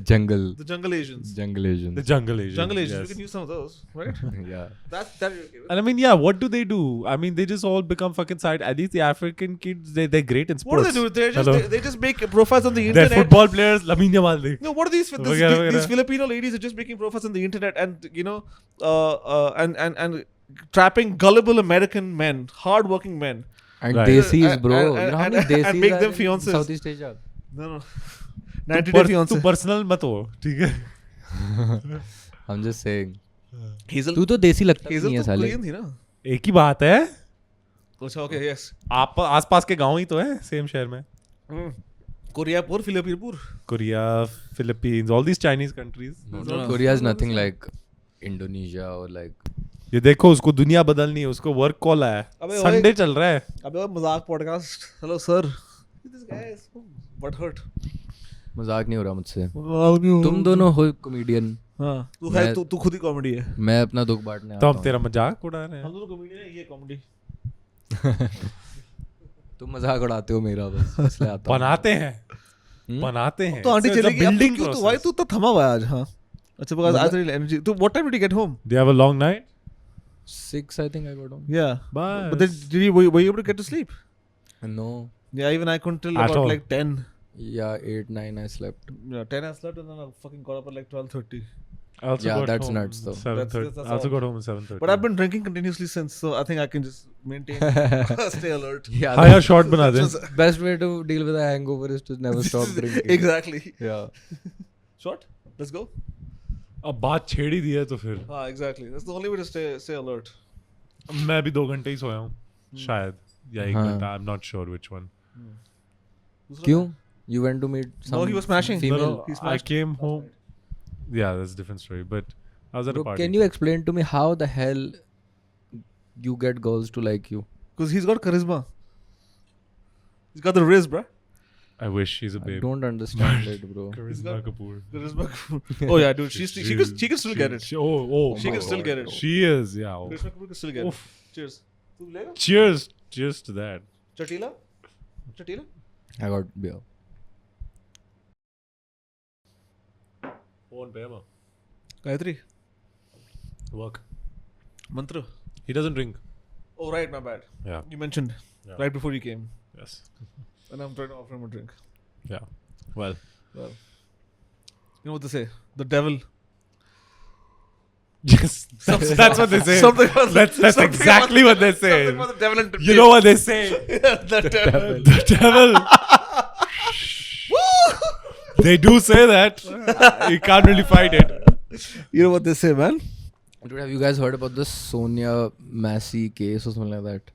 S2: jungle
S1: the jungle Asians.
S2: jungle Asians.
S3: The jungle Asians.
S1: Jungle Asians,
S3: yes.
S1: we can use some of those, right?
S2: Yeah.
S1: that you're okay with.
S3: And I mean, yeah, what do they do? I mean, they just all become fucking side. At least the African kids, they're great in
S1: What do
S3: sports.
S1: they do?
S3: Hello.
S1: They just make profiles on the
S3: They're
S1: internet.
S3: football players. Lamine Yamal.
S1: No, what are these
S3: Wagera.
S1: Filipino ladies are just making profiles on the internet and and trapping gullible American men, hard-working men.
S2: And
S3: Right.
S2: desis, bro.
S1: And-
S2: You know how
S1: and-
S2: many
S1: and
S2: desis
S1: make
S2: are
S1: them
S2: in
S1: fiancés.
S2: Southeast Asia?
S1: No. 90-day fiance.
S3: तू personal मत हो ठीक है
S2: I'm just saying.
S1: Hazel.
S2: तू तो देसी लगता
S1: Hazel
S2: नहीं है
S1: तो
S2: साले.
S1: Korean थी ना?
S3: एक ही बात है
S1: अच्छा, okay, yes.
S3: आप आसपास के गांव ही तो है सेम शहर में
S1: Koreapur, Philippinepur.
S3: Korea Philippines all these Chinese countries
S1: No.
S2: Korea is nothing like Indonesia or like.
S3: ये देखो उसको दुनिया बदलनी है उसको वर्क कॉल आया
S1: अबे
S3: संडे चल रहा है
S1: अबे वो मजाक podcast. Hello sir. This guy is what hurt.
S2: मजाक नहीं हो रहा मुझसे. तुम दोनों हो कॉमेडियन.
S1: हाँ.
S2: मैं-
S1: तू खुद ही कॉमेडी है.
S2: मैं अपना दुख बांटने
S3: तो
S2: आता
S3: हम
S2: हूँ.
S3: तेरा मजाक उड़ा रहे
S1: हम
S3: हैं
S1: दोनों कॉमेडी है, ये कॉमेडी.
S2: तुम मजाक उड़ाते हो मेरा बस इसलिए आता हूँ.
S3: बनाते हैं
S2: हम्म?
S3: बनाते हैं
S1: तो आंटी
S3: So it's a
S1: चलेगी. अब तू
S3: building
S1: क्यों तू
S3: process.
S1: भाई तू तो थमा हुआ है आज. हाँ. अच्छा, because आज तेरी energy. तो what time did you get home?
S3: They have a long night
S2: 6 I think I got home.
S1: Yeah.
S3: Bye.
S1: But then were you able to get to sleep?
S2: No.
S1: Yeah, even I couldn't till
S3: At
S1: about
S3: all.
S1: like 10.
S2: Yeah, 8 9 I slept.
S1: Yeah, 10 I slept and then I fucking got up at like 12:30.
S3: I also
S2: Yeah,
S3: got
S2: that's
S3: home
S2: nuts, though.
S3: 7:30.
S1: That's
S3: I also
S1: all.
S3: got home at 7:30
S1: But I've been drinking continuously since, so I think I can just maintain, stay alert.
S2: Yeah.
S3: हाँ यार short बना दे
S2: Best way to deal with a hangover is to never stop drinking.
S1: Exactly.
S2: Yeah.
S1: Short? Let's go.
S3: अब बात छेड़ ही दी है तो फिर
S1: Ah, exactly. That's the only way to stay alert.
S3: मैं भी 2 घंटे ही सोया हूँ शायद या 1
S2: हाँ.
S3: घंटा I am not sure which one
S2: क्यों? You went to meet some
S1: he was smashing.
S2: female.
S3: No,
S1: He
S3: I
S1: smashed.
S3: came home. Yeah, that's a different story. But I was at a
S2: Bro,
S3: party.
S2: can you explain to me how the hell you get girls to like you?
S1: Because he's got charisma. He's got the riz, bruh.
S3: I wish she's a
S2: I
S3: babe.
S2: don't understand it, bro.
S3: Charisma Kapoor.
S1: Charisma. Oh yeah, dude. She can still get it.
S3: Oh,
S1: She
S2: my
S1: can still
S2: God.
S1: get it.
S3: She is. Yeah. Oh.
S1: Charisma Kapoor can still get
S3: Oof.
S1: it. Cheers. तू लेगा?
S3: Cheers. Cheers to that.
S1: Chatila? Chatila?
S2: I got beer.
S3: Phone पे
S1: Gayatri.
S3: Work.
S1: Mantra.
S3: He doesn't drink.
S1: Oh right, my bad.
S3: Yeah.
S1: You mentioned
S3: Yeah.
S1: right before you came,
S3: Yes.
S1: and I'm trying to offer him a drink.
S3: Yeah. Well.
S1: Well, you know what they say? The devil.
S3: Yes. That's what they say.
S1: Something about
S3: That's
S1: something
S3: exactly
S1: about-
S3: what they say.
S1: Something about the devil and
S3: You know what they say?
S1: the devil.
S3: The devil. They do say that. You can't really fight it.
S1: You know what they say, man?
S2: Dude, have you guys heard about the Sonia Massey case or something like that?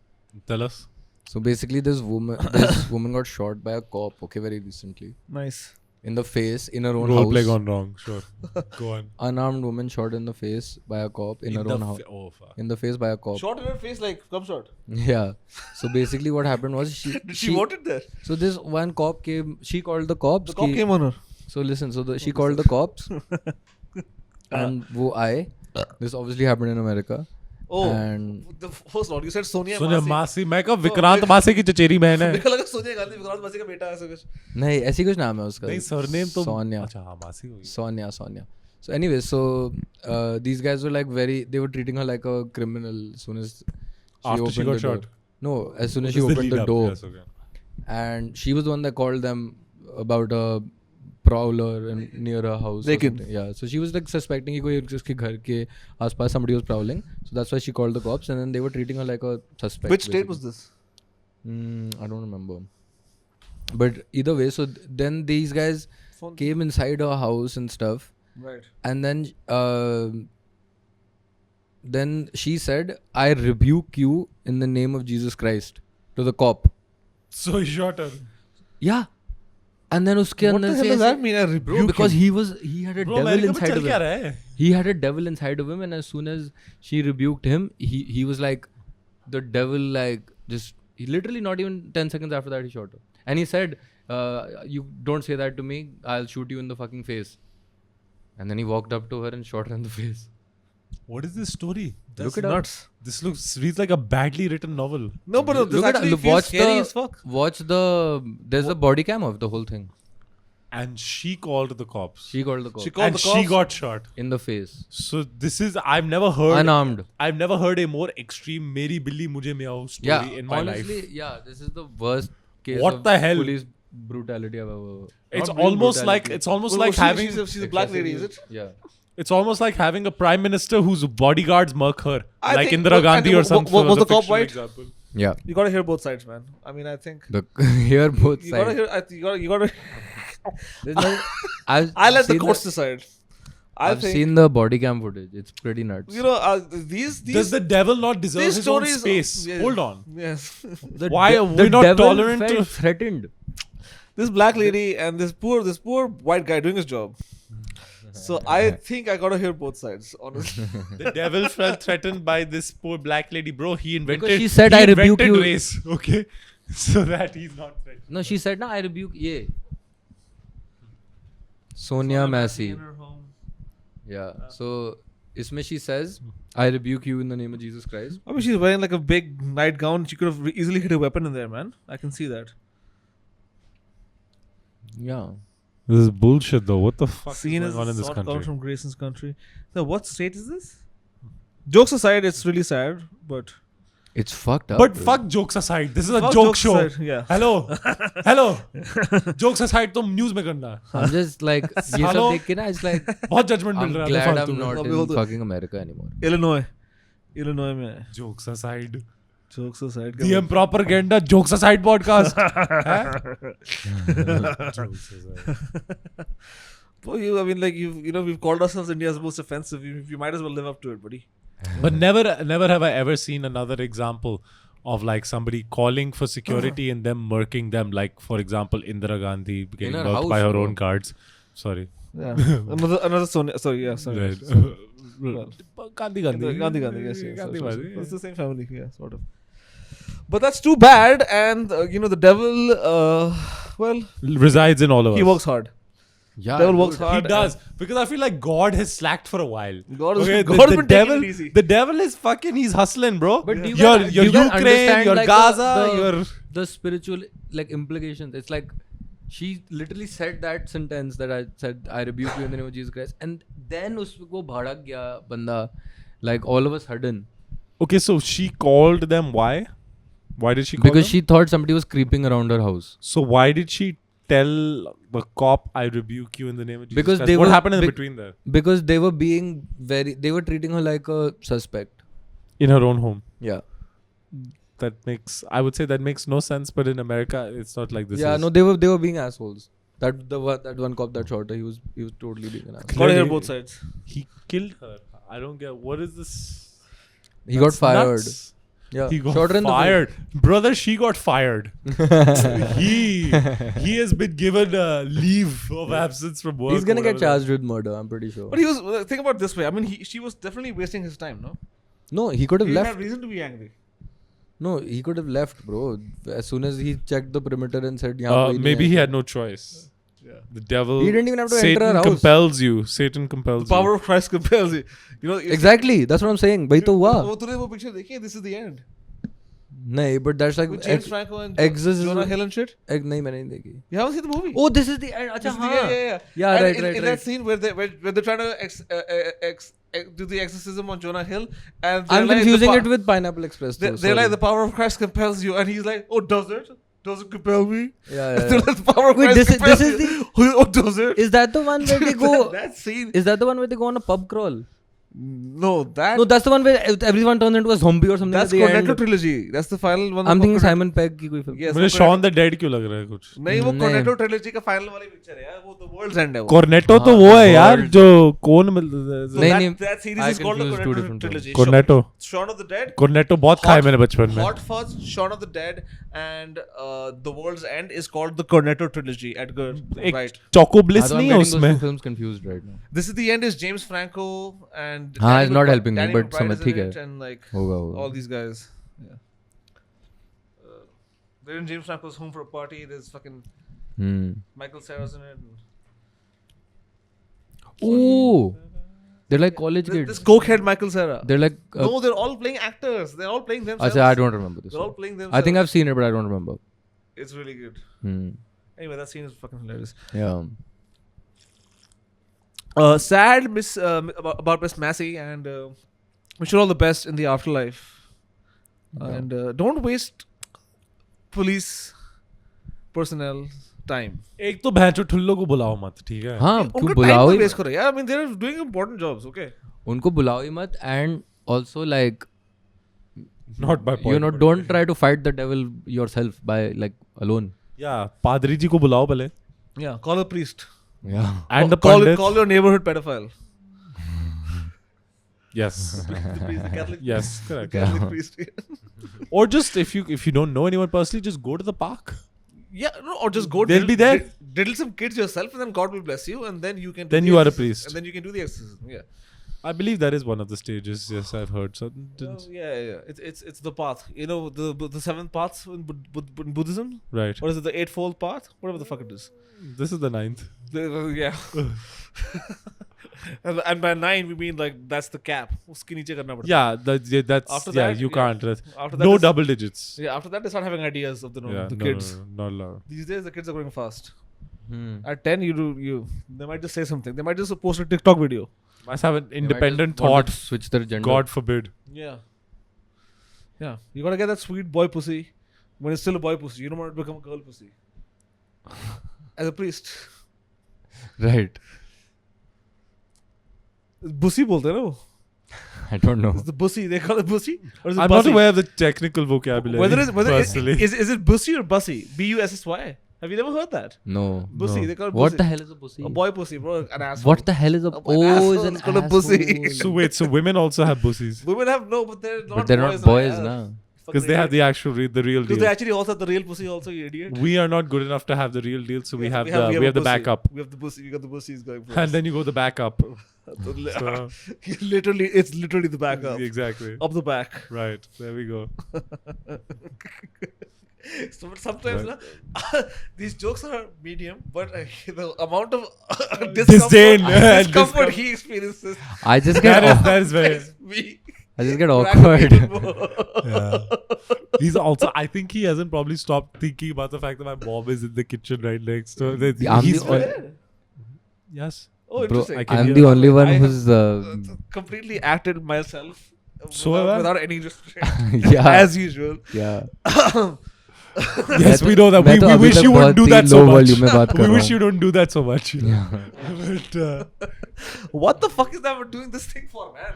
S3: Tell us.
S2: So basically, this woman got shot by a cop. Okay, very recently
S1: Nice.
S2: in the face in her own
S3: Roleplay
S2: house.
S3: gone wrong. Sure. Go on.
S2: Unarmed woman shot in the face by a cop in her own house.
S3: Oh fuck.
S2: In the face by a cop.
S1: Shot in her face like cum shot.
S2: Yeah. So basically, what happened was
S1: Did she want it there?
S2: So this one cop came. She called the cops.
S1: The cop came on her.
S2: So listen. So she called the cops, and wo aaye. This obviously happened in America.
S1: Oh.
S2: And
S1: The first one, you said Sonia
S3: Sonia
S1: Masi.
S3: Masi. मैं कहा विक्रांत मासी की चचेरी बहन है.
S1: मेरे को लगा सोनिया गांधी विक्रांत मासी का बेटा है ऐसा कुछ.
S2: नहीं ऐसी कुछ नाम है उसका.
S3: नहीं सरनेम तो
S2: Sonia.
S3: अच्छा हाँ मासी होगी.
S2: Sonia. So anyway, so these guys were like they were treating her like a criminal as soon as
S3: After she
S2: opened
S3: got
S2: the door.
S3: shot?
S2: No, as soon as she
S3: This is
S2: opened
S3: lead
S2: the
S3: up.
S2: door.
S3: Yes, okay.
S2: And she was the one that called them about a prowler and near her house. or
S1: Lekin.
S2: something. Yeah, so she was like suspecting कि कोई उसके घर के आसपास somebody was prowling. So that's why she called the cops, and then they were treating her like a suspect.
S1: Which state was this?
S2: I don't remember. But either way, so then these guys came inside her house and stuff,
S1: Right.
S2: and then she said, "I rebuke you in the name of Jesus Christ," to the cop.
S3: So he shot her.
S2: Yeah. And then उसके
S1: What
S2: अंदर
S1: the hell
S2: से
S1: does that mean? I rebuke
S2: Bro, because
S1: you.
S2: he had a
S3: Bro,
S2: devil
S3: America में
S2: inside
S3: चल
S2: of
S3: क्या
S2: him.
S3: रहा है?
S2: He had a devil inside of him, and as soon as she rebuked him, he was like, the devil like just he literally not even 10 seconds after that he shot her, and he said, "You don't say that to me. I'll shoot you in the fucking face." And then he walked up to her and shot her in the face.
S3: What is this story?
S1: That's
S2: Look it up.
S1: nuts.
S3: This reads like a badly written novel.
S1: No, but no, this
S2: Look at
S1: actually feels
S2: watch
S1: scary as fuck.
S2: there's a body cam of the whole thing.
S3: And she called the cops.
S2: She called the cop
S1: She called
S3: And
S1: the
S3: she
S1: cops.
S3: got shot.
S2: in the face,
S3: So this is I've never heard
S2: unarmed.
S3: I've never heard a more extreme Meri Billi Mujhe Meow story
S2: Yeah,
S3: in my
S2: honestly,
S3: life.
S2: yeah, this is the worst case
S3: What
S2: of
S3: the hell?
S2: police brutality I've ever.
S3: It's
S2: not really
S3: almost like
S2: brutality.
S3: it's almost
S1: Well,
S3: like having
S1: she's a black lady, is it?
S2: Yeah.
S3: it's almost like having a prime minister whose bodyguards murk her,
S1: I
S3: like
S1: think-
S3: Indira
S1: well,
S3: Gandhi
S1: and
S3: or something.
S1: was the cop white?
S3: Example.
S2: Yeah.
S1: You gotta hear both sides, man. I mean, I think
S2: The hear both
S1: you gotta
S2: sides.
S1: hear. You gotta.
S2: There's no, I've
S1: I let the
S2: seen
S1: courts decide. I
S2: I've
S1: think
S2: seen the body cam footage. It's pretty nuts.
S1: you know these
S3: Does the devil not deserve
S1: these
S3: his own
S1: stories.
S3: space?
S1: Yeah.
S3: Hold on.
S1: Yes.
S3: Why are
S2: the
S3: we not
S2: devil
S3: tolerant
S2: felt
S3: to?
S2: threatened.
S1: This black lady and this poor white guy doing his job. So I think I gotta hear both sides, honestly.
S3: The devil felt threatened by this poor black lady, bro. He invented.
S2: Because she said,
S3: he
S2: "I rebuke
S3: invented
S2: you."
S3: race, okay, so that he's not threatened.
S2: No, she said, "No, I rebuke ye." Sonia Massey. Yeah. So, isme she says, "I rebuke you in the name of Jesus Christ."
S1: I mean, she's wearing like a big nightgown. She could have easily hit a weapon in there, man. I can see that.
S2: Yeah.
S3: This is bullshit, though. What the fuck
S1: Seen
S3: is
S1: as
S3: going on in this
S1: sort of come
S3: country?
S1: from Grayson's country. So what state is this? Jokes aside, it's really sad, but
S2: It's fucked up.
S3: But
S2: bro.
S3: fuck jokes aside. This is a
S1: Fuck
S3: joke
S1: jokes
S3: show.
S1: aside, yeah.
S3: Hello. Jokes aside, तुम news में करना.
S2: I'm just like, ये सब
S3: Hello?
S2: देख के ना, it's like,
S3: बहुत judgment
S2: I'm
S3: मिल रहा है
S2: glad
S3: फालतू
S2: I'm
S3: में.
S2: not
S1: अभी
S2: in
S1: वो तो-
S2: fucking America anymore.
S1: Illinois में है.
S3: Jokes aside.
S1: Jokes aside.
S3: DM propaganda. Jokes aside podcast. Jokes aside.
S1: Boy, I mean, like we've called ourselves India's most offensive. You might as well live up to it, buddy.
S3: But never have I ever seen another example of like somebody calling for security and them murking them. Like for example, Indira Gandhi getting
S2: her
S3: murked
S2: house,
S3: by her
S2: bro.
S3: own guards. Sorry.
S1: Yeah. another Sonia. Sorry. Yeah. Sorry.
S3: Right. Gandhi.
S1: Gandhi. Yes.
S3: Gandhi
S1: Yes. It's the same family. Yeah, sort of. But that's too bad. And the devil. Well,
S3: resides in all of us.
S1: he works hard.
S2: Yeah.
S1: Devil works
S2: dude.
S1: hard.
S3: He does because I feel like God has slacked for a while.
S1: God has
S3: the
S1: been taking
S3: devil.
S1: it easy.
S3: The devil is fucking. He's hustling, bro.
S2: But do you
S3: your
S2: guys-
S3: your
S2: do you guys
S3: Ukraine,
S2: understand,
S3: your
S2: like,
S3: Gaza, your
S2: the spiritual like implications. It's like she literally said that sentence that I said, "I rebuke you in the name of Jesus Christ," and then उसको भड़क गया बंदा, like all of a sudden,
S3: okay. So she called them. Why? Why did she call
S2: because
S3: them?
S2: she thought somebody was creeping around her house.
S3: So why did she tell the cop, "I rebuke you in the name of Jesus"?
S2: Because
S3: Christ?
S2: they
S3: what
S2: were
S3: happened in
S2: bec-
S3: between there?
S2: Because they were being they were treating her like a suspect.
S3: In her own home.
S2: Yeah.
S3: I would say that makes no sense. But in America, it's not like this.
S2: Yeah.
S3: is.
S2: No, they were being assholes. That one cop that shot her, he was totally being an asshole.
S1: Gotta hear
S3: Clearly-
S1: both sides.
S3: He killed her. I don't get what is this.
S2: He got
S3: That's
S2: fired.
S3: nuts.
S2: Yeah.
S3: He got
S2: Shot her in the face.
S3: fired. Brother, she got fired. he has been given leave of absence from work.
S2: He's gonna
S3: or
S2: get
S3: whatever.
S2: charged with murder. I'm pretty sure.
S1: But he was think about it this way. I mean, she was definitely wasting his time. No,
S2: No, he could have
S1: he didn't
S2: left.
S1: have reason to be angry.
S2: No, he could have left, bro. As soon as he checked the perimeter and said, "Yeah."
S3: Maybe he had no choice.
S1: Yeah.
S3: The devil.
S2: He didn't even have to
S3: Satan
S2: enter her house.
S3: compels you. Satan compels
S1: The power of Christ compels you. You know
S2: Exactly. That's what I'm saying. वही तो हुआ.
S1: वो तूने वो picture देखी है? This is the end.
S2: नहीं, but that's like
S1: With James Franco and
S2: exorcism-
S1: Jonah Hill and shit.
S2: नहीं, मैंने नहीं देखी.
S1: You haven't seen the movie?
S2: Oh, this is the end. अच्छा
S1: This is the-
S2: हाँ.
S1: yeah.
S2: Yeah,
S1: And
S2: right,
S1: in,
S2: right,
S1: in
S2: right.
S1: that scene where they're trying to do the exorcism on Jonah Hill, and
S2: I'm confusing it with Pineapple Express.
S1: They're
S2: though,
S1: like
S2: sorry.
S1: the power of Christ compels you, and he's like, oh, does it? Does it compel me?
S2: Yeah,
S1: They're like, the power of
S2: Wait,
S1: Christ
S2: this is
S1: compels you. Oh, does it?
S2: Is that the one where they go?
S1: that scene.
S2: Is that the one where they go on a pub crawl?
S1: No,
S2: No, that's the one where everyone turns into a zombie or something.
S1: that's
S2: at the
S1: Cornetto
S2: end.
S1: trilogy. That's the final one.
S2: I'm
S1: of
S2: thinking
S1: Cornetto-
S2: Simon Pegg की कोई film.
S1: Yes,
S3: मुझे
S1: वो
S3: Shaun the Dead क्यों लग रहा है कुछ?
S1: नहीं वो
S2: नहीं।
S1: Cornetto trilogy का final वाली picture है यार, वो The World's End है वो.
S3: Cornetto तो
S2: हाँ,
S3: वो है
S2: the
S3: यार
S2: world.
S3: जो कौन मिलता
S1: So
S2: नहीं,
S1: that,
S2: नहीं,
S1: that series
S2: I
S1: is called the
S2: confused two
S1: Cornetto
S2: different
S1: trilogy.
S3: Cornetto.
S1: Shaun of the Dead.
S3: Cornetto बहुत खाए मैंने बचपन में.
S1: Hot Fuzz, Shaun of the Dead, and The World's End is called the Cornetto trilogy. Edgar
S3: एक
S1: Wright.
S3: Choco Bliss
S2: I'm
S3: नहीं है
S2: getting those
S3: उसमें.
S2: two films confused right now.
S1: This is the end. Is James Franco and
S2: हाँ,
S1: Danny
S2: it's not
S1: McBride-
S2: helping me,
S1: Danny
S2: but
S1: McBride
S2: समझ
S1: is in
S2: ठीक है.
S1: it, and like
S2: होगा.
S1: all these guys. Yeah. They're in James Franco's home for a party. There's fucking Michael Cera's in it.
S2: Oh, they're like college
S1: This
S2: kids.
S1: cokehead Michael Cera.
S2: They're like.
S1: No, they're all playing actors. They're all playing themselves.
S2: Achha, I don't remember this.
S1: They're all
S2: one.
S1: playing themselves.
S2: I think I've seen it, but I don't remember.
S1: It's really good.
S2: Hmm.
S1: Anyway, that scene is fucking hilarious.
S2: Yeah.
S1: Sad Miss about Miss Massey, and wish her all the best in the afterlife. And don't waste police personnel time.
S3: एक तो भैंचो ठुल्लो को बुलाओ मत, ठीक है?
S2: हाँ, क्यों
S1: उनका
S2: बुलाओ
S1: time
S2: ही
S1: तो waste करो यार. I mean, they're doing important jobs. Okay.
S2: उनको बुलाओ ही मत, and also like
S3: Not by point.
S2: you know, don't try to fight the devil yourself by like alone.
S3: Yeah, पादरी जी को बुलाओ पहले.
S1: Yeah. Call a priest.
S2: Yeah.
S3: And the
S1: call
S3: pandit.
S1: your neighborhood pedophile.
S3: Yes.
S1: The priest, the Catholic.
S3: Yes, correct.
S1: Catholic priest.
S3: Or just if you don't know anyone personally, just go to the park.
S1: Yeah, no, or just go.
S3: They'll be there.
S1: Diddle some kids yourself, and then God will bless you, and then you can.
S3: Then
S1: do the
S3: you are a
S1: exorcism,
S3: priest.
S1: and then you can do the exorcism. Yeah.
S3: I believe that is one of the stages. Yes, I've heard. So
S1: Yeah. It's the path. You know the seventh paths in Buddhism,
S3: right.
S1: or is it the eightfold path? Whatever the fuck it is.
S3: This is the 9th.
S1: Yeah. and by 9 we mean like that's the cap. Uske niche karna padta.
S3: Yeah, that's
S1: After
S3: yeah.
S1: that,
S3: You
S1: yeah.
S3: can't.
S1: After that
S3: No
S1: is-
S3: double digits.
S1: Yeah. After that they start having ideas of the kids.
S3: No, not allowed.
S1: These days the kids are growing fast.
S2: Hmm.
S1: At 10 they might just say something. They might just post a TikTok video.
S3: Must have an
S2: They might
S3: independent
S2: just want
S3: thought.
S2: to switch their gender.
S3: God forbid.
S1: Yeah. Yeah. You gotta get that sweet boy pussy when it's still a boy pussy. You don't want it to become a girl pussy. As a priest.
S2: Right.
S1: Bussy bolte hai na wo?
S2: I don't know.
S1: It's the bussy. They call it bussy? Or is it
S3: I'm
S1: bussy?
S3: not aware of the technical vocabulary.
S1: Whether
S3: personally.
S1: is it bussy or bussy? Bussy. Have you never heard that?
S2: No.
S1: Bussy.
S3: No.
S1: They call it
S2: What
S1: bussy.
S2: the hell is a pussy?
S1: A boy pussy, bro. An asshole.
S2: What the hell is a?
S1: An
S2: Oh,
S1: asshole.
S2: is an
S1: It's called a pussy.
S2: asshole.
S3: So wait, so women also have pussies
S1: Women have no, but they're not.
S2: But they're not
S1: boys,
S2: boys,
S1: yeah.
S2: na.
S3: because they have the actual the real
S1: Because
S3: deal.
S1: they actually also have the real pussy. Also, you idiot.
S3: We are not good enough to have the real deal, so we
S1: Yeah,
S3: have
S1: we
S3: the
S1: a
S3: the
S1: pussy.
S3: backup,
S1: We have the pussy. We got the pussies going for
S3: and
S1: us.
S3: then you go the backup. So-
S1: It's literally the backup.
S3: Exactly.
S1: Up the back.
S3: Right. There we go.
S1: So sometimes these jokes are medium, but the amount of
S3: Disdain and
S1: discomfort he experiences.
S2: I just get.
S3: That is very.
S1: Me.
S2: I just get
S1: crack up
S2: awkward.
S1: even more.
S3: Yeah. He's also. I think he hasn't probably stopped thinking about the fact that my mom is in the kitchen right next to.
S2: I'm
S3: He's
S2: the on-
S3: yes.
S1: Oh,
S2: Bro,
S1: interesting.
S3: I can
S2: I'm
S3: hear
S2: the
S3: that.
S2: only one
S1: I have,
S2: who's.
S1: completely acted myself
S3: So have I.
S1: without any restraint,
S2: Yeah.
S1: as usual.
S2: Yeah.
S3: Yes, we know that.
S2: मैं तो
S3: We
S2: अभी
S3: wish
S2: तक
S3: you wouldn't
S2: बहुत
S3: do
S2: he
S3: that so
S2: low
S3: much.
S2: volume में बात कर
S3: We
S2: रहा
S3: wish
S2: हूँ.
S3: you don't do that so much.
S2: Yeah.
S3: But
S1: What the fuck is that we're doing this thing for, man?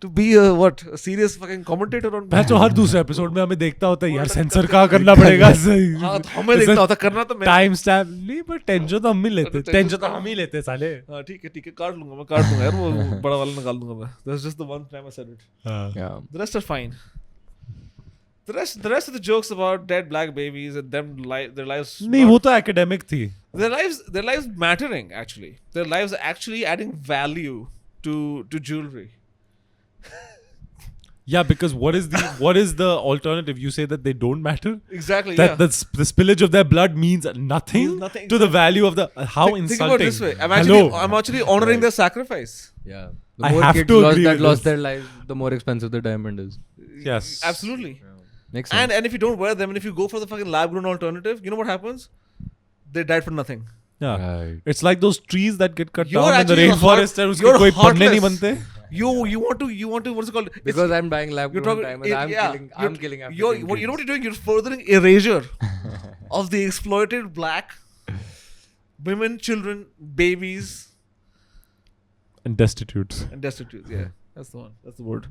S1: To be a serious fucking commentator on.
S3: मैं तो हर दूसरे episode में हमें देखता होता है यार सेंसर कहाँ करना पड़ेगा
S1: हाँ, तो हमें देखता होता करना तो मैं.
S3: टाइम स्टैम्प नहीं पर टेंशन तो हम ही लेते टेंशन तो हम ही लेते साले
S1: हाँ ठीक है काट लूंगा मैं काट दूंगा यार वो बड़ा वाला निकाल दूंगा मैं. That's just the one time I said it.
S2: Yeah.
S1: The rest are fine. The rest of the jokes about dead black babies and their lives.
S3: नहीं वो तो academic थी.
S1: Their lives mattering actually. Their lives actually adding value to jewelry.
S3: Yeah, because what is the alternative? You say that they don't matter.
S1: Exactly.
S3: That
S1: yeah.
S3: the spillage of their blood means nothing,
S1: Means nothing.
S3: to the value of the how
S1: Think
S3: insulting.
S1: about it this way.
S3: Hello.
S1: I'm actually honoring their sacrifice.
S2: Yeah.
S3: I
S2: The more
S3: have
S2: kids
S3: to agree with
S2: lost
S3: this.
S2: their lives, the more expensive the diamond is.
S3: Yes.
S1: Absolutely.
S2: Makes sense.
S1: And if you don't wear them, and if you go for the fucking lab grown alternative, you know what happens? They died for nothing.
S3: Yeah.
S2: Right.
S3: It's like those trees that get cut
S1: You're
S3: down in the
S1: actually
S3: rainforest and उसके
S1: you're
S3: कोई पन्ने नहीं
S1: heartless.
S3: बनते.
S1: You want to what's it called?
S2: Because I'm buying lab
S1: you're
S2: grown
S1: talking-
S2: diamonds,
S1: yeah,
S2: I'm killing African
S1: you know what
S2: kids.
S1: you're doing? You're furthering erasure of the exploited black women, children, babies,
S3: And destitutes.
S1: and destitute. Yeah, that's the one. That's the word.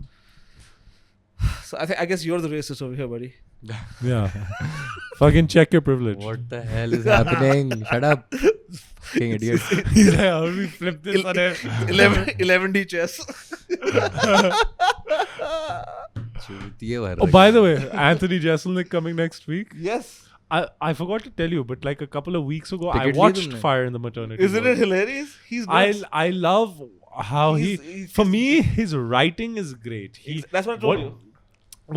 S1: So I guess you're the racist over here, buddy.
S3: Yeah. Fucking check your privilege.
S2: What the hell is happening? Shut up. Fucking idiot.
S3: He's like, how do we flip this on it?
S1: 11D chess.
S2: चूतिए भर
S3: Oh, by the way, Anthony Jeselnik coming next week.
S1: Yes.
S3: I forgot to tell you, but like a couple of weeks ago, I
S2: Ticket liye
S3: watched
S2: tumne?
S3: Fire in the Maternity
S1: Isn't
S3: Ward.
S1: it hilarious? He's nuts.
S3: I love how
S1: He's-
S3: for me, his writing is great.
S1: That's what I told you.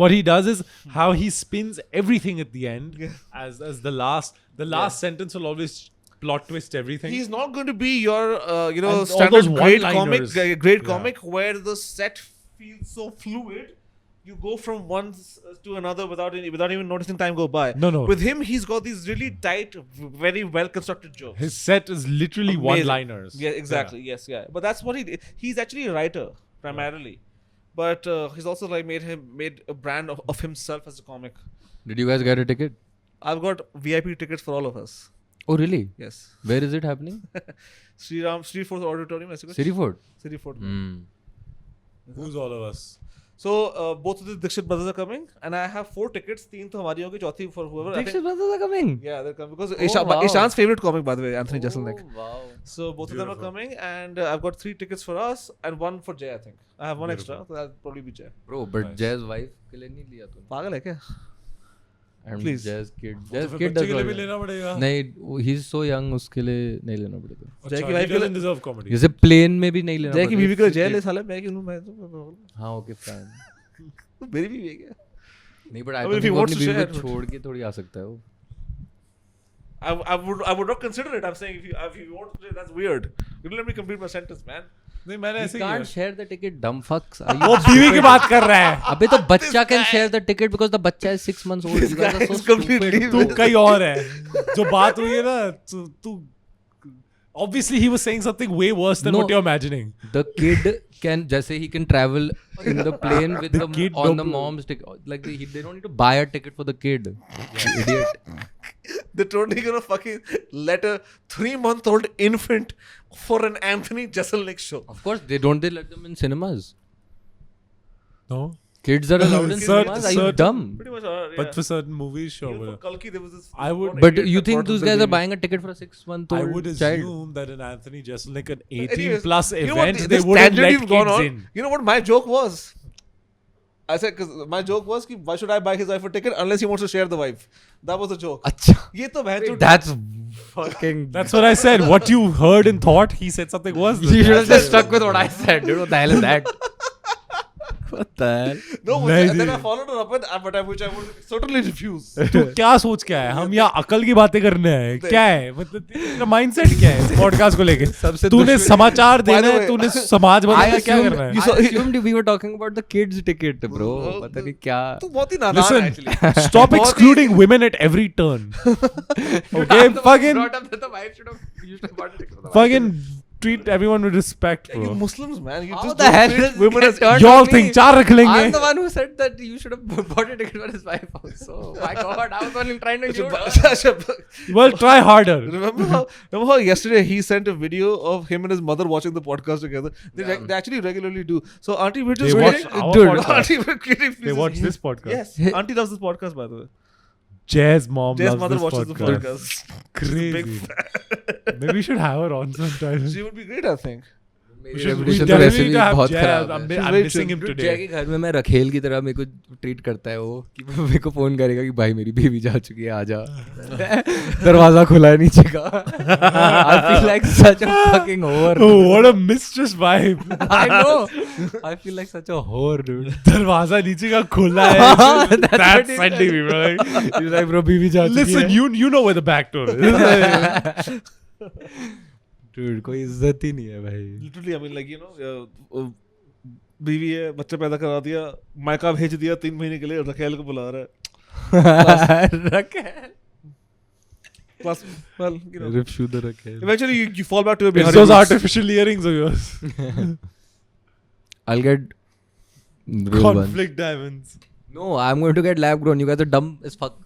S3: What he does is how he spins everything at the end
S1: Yeah.
S3: as the last sentence will always plot twist everything.
S1: He's not going to be your,
S3: And all
S1: standard
S3: those
S1: great
S3: one-liners.
S1: great
S3: Yeah.
S1: comic where the set feels so fluid. You go from one to another without even noticing time go by.
S3: No.
S1: With him, he's got these really tight, very well constructed jokes.
S3: His set is literally
S1: Amazing.
S3: one-liners.
S1: Yeah, exactly. Yes, yeah. But that's what he did. He's actually a writer primarily, but he's also like made a brand of himself as a comic.
S2: Did you guys get a ticket?
S1: I've got VIP tickets for all of us.
S2: Oh, really?
S1: Yes.
S2: Where is it happening?
S1: Street Force Auditorium. ऐसे कुछ?
S2: City Fort.
S1: City Fort.
S2: Hmm.
S3: Who's all of us?
S1: So both of the Dixit brothers are coming, and I have 4 tickets. 3 तो हमारी होगी, चौथी for whoever. I
S2: Dixit
S1: think,
S2: brothers are coming.
S1: yeah, they're coming because
S2: wow.
S1: Ishan's favorite comic, by the way, Anthony Jeselnik.
S2: Oh, wow.
S1: So both of them are coming, and I've got 3 tickets for us and 1 for Jay. I think I have one extra, so that'll probably be Jay.
S2: Bro, but Jay's wife के लिए नहीं लिया तूने.
S1: पागल है क्या?
S2: And
S1: Please.
S2: Jay's kid.
S3: तो
S2: Jay's
S3: फिर
S2: kid
S3: बच्चे
S2: does
S3: के लिए भी
S2: not.
S3: लेना पड़ेगा.
S2: नहीं, he's so young, उसके लिए नहीं लेना पड़ेगा.
S1: Jay की
S3: अच्छा,
S1: wife
S3: he
S1: के लिए-
S3: doesn't deserve comedy.
S2: जैसे plane में भी नहीं लेना
S1: जय
S2: पड़ेगा.
S1: की बीवी को
S2: It's
S1: जय
S2: kid.
S1: ले साले, मैं क्यों लूं? मैं तो
S2: हाँ, okay, fine.
S1: मेरी बीवी है क्या?
S2: नहीं, but I
S1: I mean,
S2: don't
S1: if he
S2: think वो
S1: wants
S2: अपनी
S1: to
S2: बीवी
S1: share,
S2: को छोड़ के थोड़ी आ सकता है वो.
S1: I would not consider it. I'm saying if you want to, that's weird. You don't let me complete my sentence, man.
S3: नहीं मैंने
S2: You
S3: ऐसे ही
S2: can't
S3: किया.
S2: share the ticket, dumb fucks. Are
S3: वो
S2: you
S3: बीवी की बात कर रहा है.
S2: अबे तो बच्चा can share the ticket because the बच्चा is 6 months old.
S1: This
S2: You guys
S1: guy
S2: are so
S1: is completely
S2: stupid.
S3: तू कहीं और है. जो बात हुई है ना, तू obviously he was saying something way worse than
S2: No.
S3: what you're imagining.
S2: The kid can जैसे he can travel in the plane with
S3: The kid
S2: on the
S3: don't-
S2: mom's ticket. Like they don't need to buy a ticket for the kid. You idiot.
S1: They're totally gonna fucking let a 3-month-old infant for an Anthony Jeselnik show.
S2: Of course they don't. They let them in cinemas.
S3: No.
S2: Kids are allowed in cinemas. Are you
S3: certain-
S2: dumb?
S1: Pretty much,
S3: But for certain movies, sure.
S1: even for Kalki, there was this.
S3: I would-
S1: one
S2: But
S1: idiot
S2: you
S1: that
S2: think
S1: brought
S2: those
S1: the
S2: guys are
S1: baby.
S2: buying a ticket for a 6-month-old
S3: I would
S2: child?
S3: assume that an Anthony Jeselnik, an 18
S1: Anyways,
S3: plus
S1: you know what,
S3: event,
S1: this
S3: they wouldn't
S1: tangent
S3: let
S1: you've gone
S3: kids
S1: on,
S3: in.
S1: You know what my joke was? I said, because my joke was, ki, why should I buy his wife a ticket unless he wants to share the wife? That was the joke.
S2: अच्छा.
S1: ये तो बहन
S2: That's fucking.
S3: That's what I said. What you heard and thought, he said something worse.
S2: You should have just stuck with what I said, dude. What the hell is that? What the hell?
S1: No,
S3: नहीं,
S1: and then
S3: नहीं।
S1: I followed her up with, which I would certainly refuse.
S3: तू क्या सोच के आया? हम यहाँ अकल की बातें करने आए. क्या है? मतलब तेरा mindset क्या है इस podcast को लेके?
S2: सबसे
S3: तूने
S2: दुश्मन-
S3: समाचार
S1: By the
S3: देना है,
S1: way,
S3: तूने समाज
S2: I
S3: बनाना है, क्या करना है?
S2: I assumed we were talking about the kids ticket, bro. पता नहीं क्या.
S1: तू बहुत ही नादान है
S3: Listen,
S1: actually.
S3: stop
S1: बहुत ही-
S3: excluding women at every turn. Okay, fucking treat everyone with respect,
S1: You
S3: bro.
S1: Muslims, man. You
S2: How
S1: just
S2: the
S1: don't
S2: hell
S1: treat
S2: does it
S1: women
S2: get
S1: as
S2: turned
S3: Y'all
S2: on me?
S3: think चार रख लेंगे?
S2: I'm the one who said that you should have bought a ticket for his wife also. My God, I was only trying to include her.
S3: Well, try harder.
S1: Remember how yesterday he sent a video of him and his mother watching the podcast together? They actually regularly do. So Auntie, we're just
S3: They watch
S1: waiting.
S3: our
S2: Dude.
S3: podcast.
S1: Auntie, we're kidding.
S3: They watch this podcast.
S1: Yes, Auntie loves this podcast, by the way.
S3: Jay's mom
S1: Jay's
S3: loves
S1: mother
S3: this
S1: watches the
S3: podcast.
S1: podcast. Big
S3: Crazy. Maybe we should have her on sometime.
S1: She would be great, I think.
S2: मेरी reputation तो वैसे भी बहुत खराब है।
S3: I'm missing him
S2: Dude,
S3: today.
S2: जय के घर में मैं रखेल की तरह मेरे को ट्रीट करता है वो कि मेरे को फोन करेगा कि भाई मेरी बीवी जा चुकी है आजा। दरवाजा खुला है नीचे का। I feel like such a fucking whore.
S3: Oh, what a mistress vibe.
S2: I know. I feel like such a whore, dude.
S3: दरवाजा नीचे का खुला है.
S2: That's what
S3: That's
S2: he
S3: sending me, bro. Like,
S2: He's like, bro, बीवी जा चुकी
S3: listen,
S2: है।
S3: you know where the back door is.
S2: Dude, कोई इज्जत ही नहीं है भाई।
S1: Literally, I mean, like, you know, बीवी है, बच्चा पैदा करा दिया, मायका भेज दिया 3 महीने के लिए, रखेल को बुला रहा है।
S2: रखेल।
S1: Plus, well, you know,
S2: Rip shoot the रखेल।
S1: eventually you fall back to your
S3: It's
S1: Bihari
S3: those
S1: roots.
S3: artificial earrings of yours.
S2: I'll get real ones.
S3: Conflict diamonds.
S2: No, I'm going to get lab grown. You guys are dumb as fuck.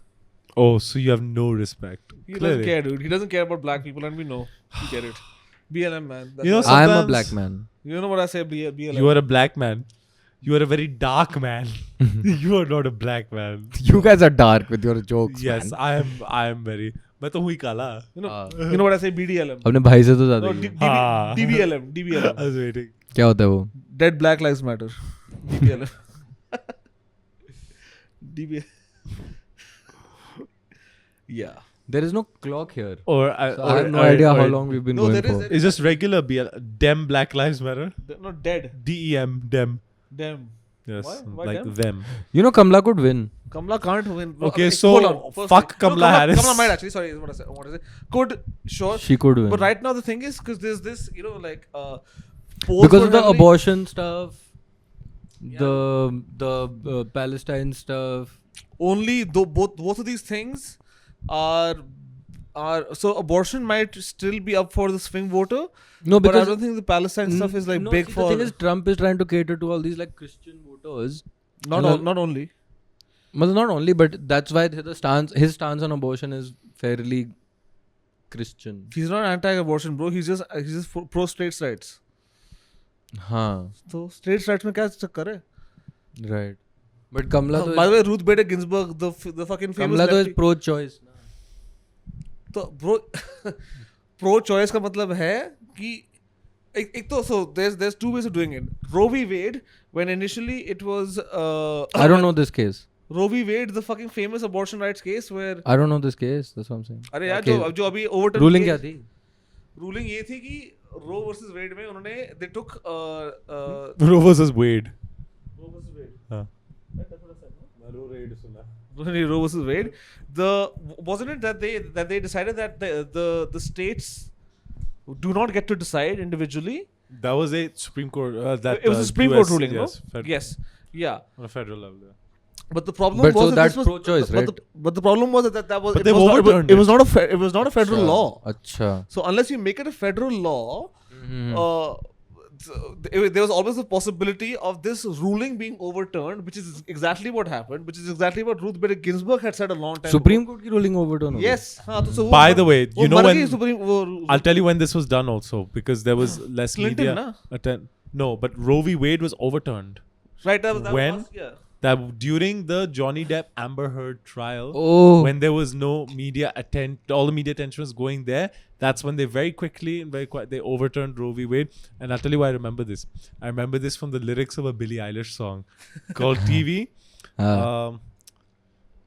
S3: Oh, so you have no respect.
S1: He doesn't care, dude. He doesn't care about black people, and we know. We get it. BLM, man. That's
S3: You know,
S1: what-
S2: I'm a
S3: sometimes-
S2: black man.
S1: you know what I say, BLM.
S3: You are a black man. You are a very dark man. You are not a black man.
S2: You guys are dark with your jokes,
S3: Yes,
S2: man.
S3: I am very. मैं तो हुई काला.
S1: you know what I say, BDLM.
S2: अपने भाई से तो ज्यादा
S1: No,
S2: ही है।
S3: हाँ.
S1: DBLM. DBLM.
S3: I was waiting.
S2: क्या होता है वो?
S1: Dead Black Lives Matter. DBLM. DBLM. Yeah.
S2: There is no clock here.
S3: Or
S2: So I have no idea how long we've been
S1: No,
S2: going
S1: there is
S2: for.
S1: a-
S3: It's just regular BL. Dem Black Lives Matter.
S1: Not dead.
S3: DEM. Dem.
S1: Damn.
S3: Yes.
S1: Why
S3: like
S1: dem?
S3: them.
S2: You know Kamala could win.
S1: Kamala can't win.
S3: Okay, so
S1: hold on. Firstly,
S3: fuck Kamala Harris.
S1: Kamala might actually. Sorry, is what I said. What I say? Could sure.
S2: She could win.
S1: But right now the thing is because there's this, you know, like polls
S2: Because
S1: were
S2: of the
S1: heavily-
S2: abortion stuff, the Palestine stuff.
S1: Only though both of these things are so abortion might still be up for the swing voter.
S2: No,
S1: but I
S2: because
S1: don't think the Palestine stuff is like
S2: no,
S1: big
S2: see,
S1: for
S2: The thing is, Trump is trying to cater to all these like Christian voters.
S1: not only.
S2: Well, not only, but that's why his stance on abortion is fairly Christian.
S1: He's not anti-abortion, bro. He's just pro states' rights.
S2: हाँ,
S1: So states' rights में क्या चक्कर है?
S2: right. But Kamala
S1: By the way, Ruth Bader Ginsburg, the fucking famous
S2: Kamala तो is
S1: lefty-
S2: pro-choice.
S1: तो bro pro choice का मतलब है कि एक तो so there's two ways of doing it. Roe v. Wade, when initially it was
S2: I don't know this case.
S1: Roe v. Wade, the fucking famous abortion rights case where
S2: I don't know this case. That's what I'm saying.
S1: अरे यार
S2: Okay.
S1: जो अभी overturn
S2: Ruling क्या थी?
S1: Ruling ये थी कि Roe versus Wade में उन्होंने they took
S3: Roe versus Wade.
S1: Roe versus Wade.
S3: हाँ.
S1: Roe versus Wade. Wasn't it that they decided that the states do not get to decide individually?
S3: That was a Supreme Court.
S1: It was a Supreme Court ruling,
S3: yes,
S1: no? Yes. Yeah.
S3: on a federal level. Yeah.
S1: But the problem
S2: But
S1: was
S2: so
S1: that
S2: that's
S1: this was,
S2: pro-choice,
S1: but
S2: right?
S1: but the problem was that was
S3: But
S1: it
S3: they've
S1: was not,
S3: overturned
S1: it was not it was not a federal law.
S2: अच्छा.
S1: So unless you make it a federal law, there was always a possibility of this ruling being overturned, which is exactly what happened, which is exactly what Ruth Bader Ginsburg had said a long time
S2: Supreme
S1: ago.
S2: Court की ruling overturn हो गई.
S1: Yes. हाँ, तो so
S3: By
S1: वो-
S3: the way,
S1: वो
S3: you know
S1: मर
S3: when
S1: गई Supreme
S3: I'll tell you when this was done also because there was less
S1: Clinton,
S3: media. No, but Roe v. Wade was overturned.
S1: right that
S3: when?
S1: was, yeah.
S3: That during the Johnny Depp Amber Heard trial,
S2: Oh.
S3: when there was no media all the media attention was going there. That's when they very quickly and very quiet they overturned Roe v. Wade. And I'll tell you why I remember this. I remember this from the lyrics of a Billie Eilish song called TV.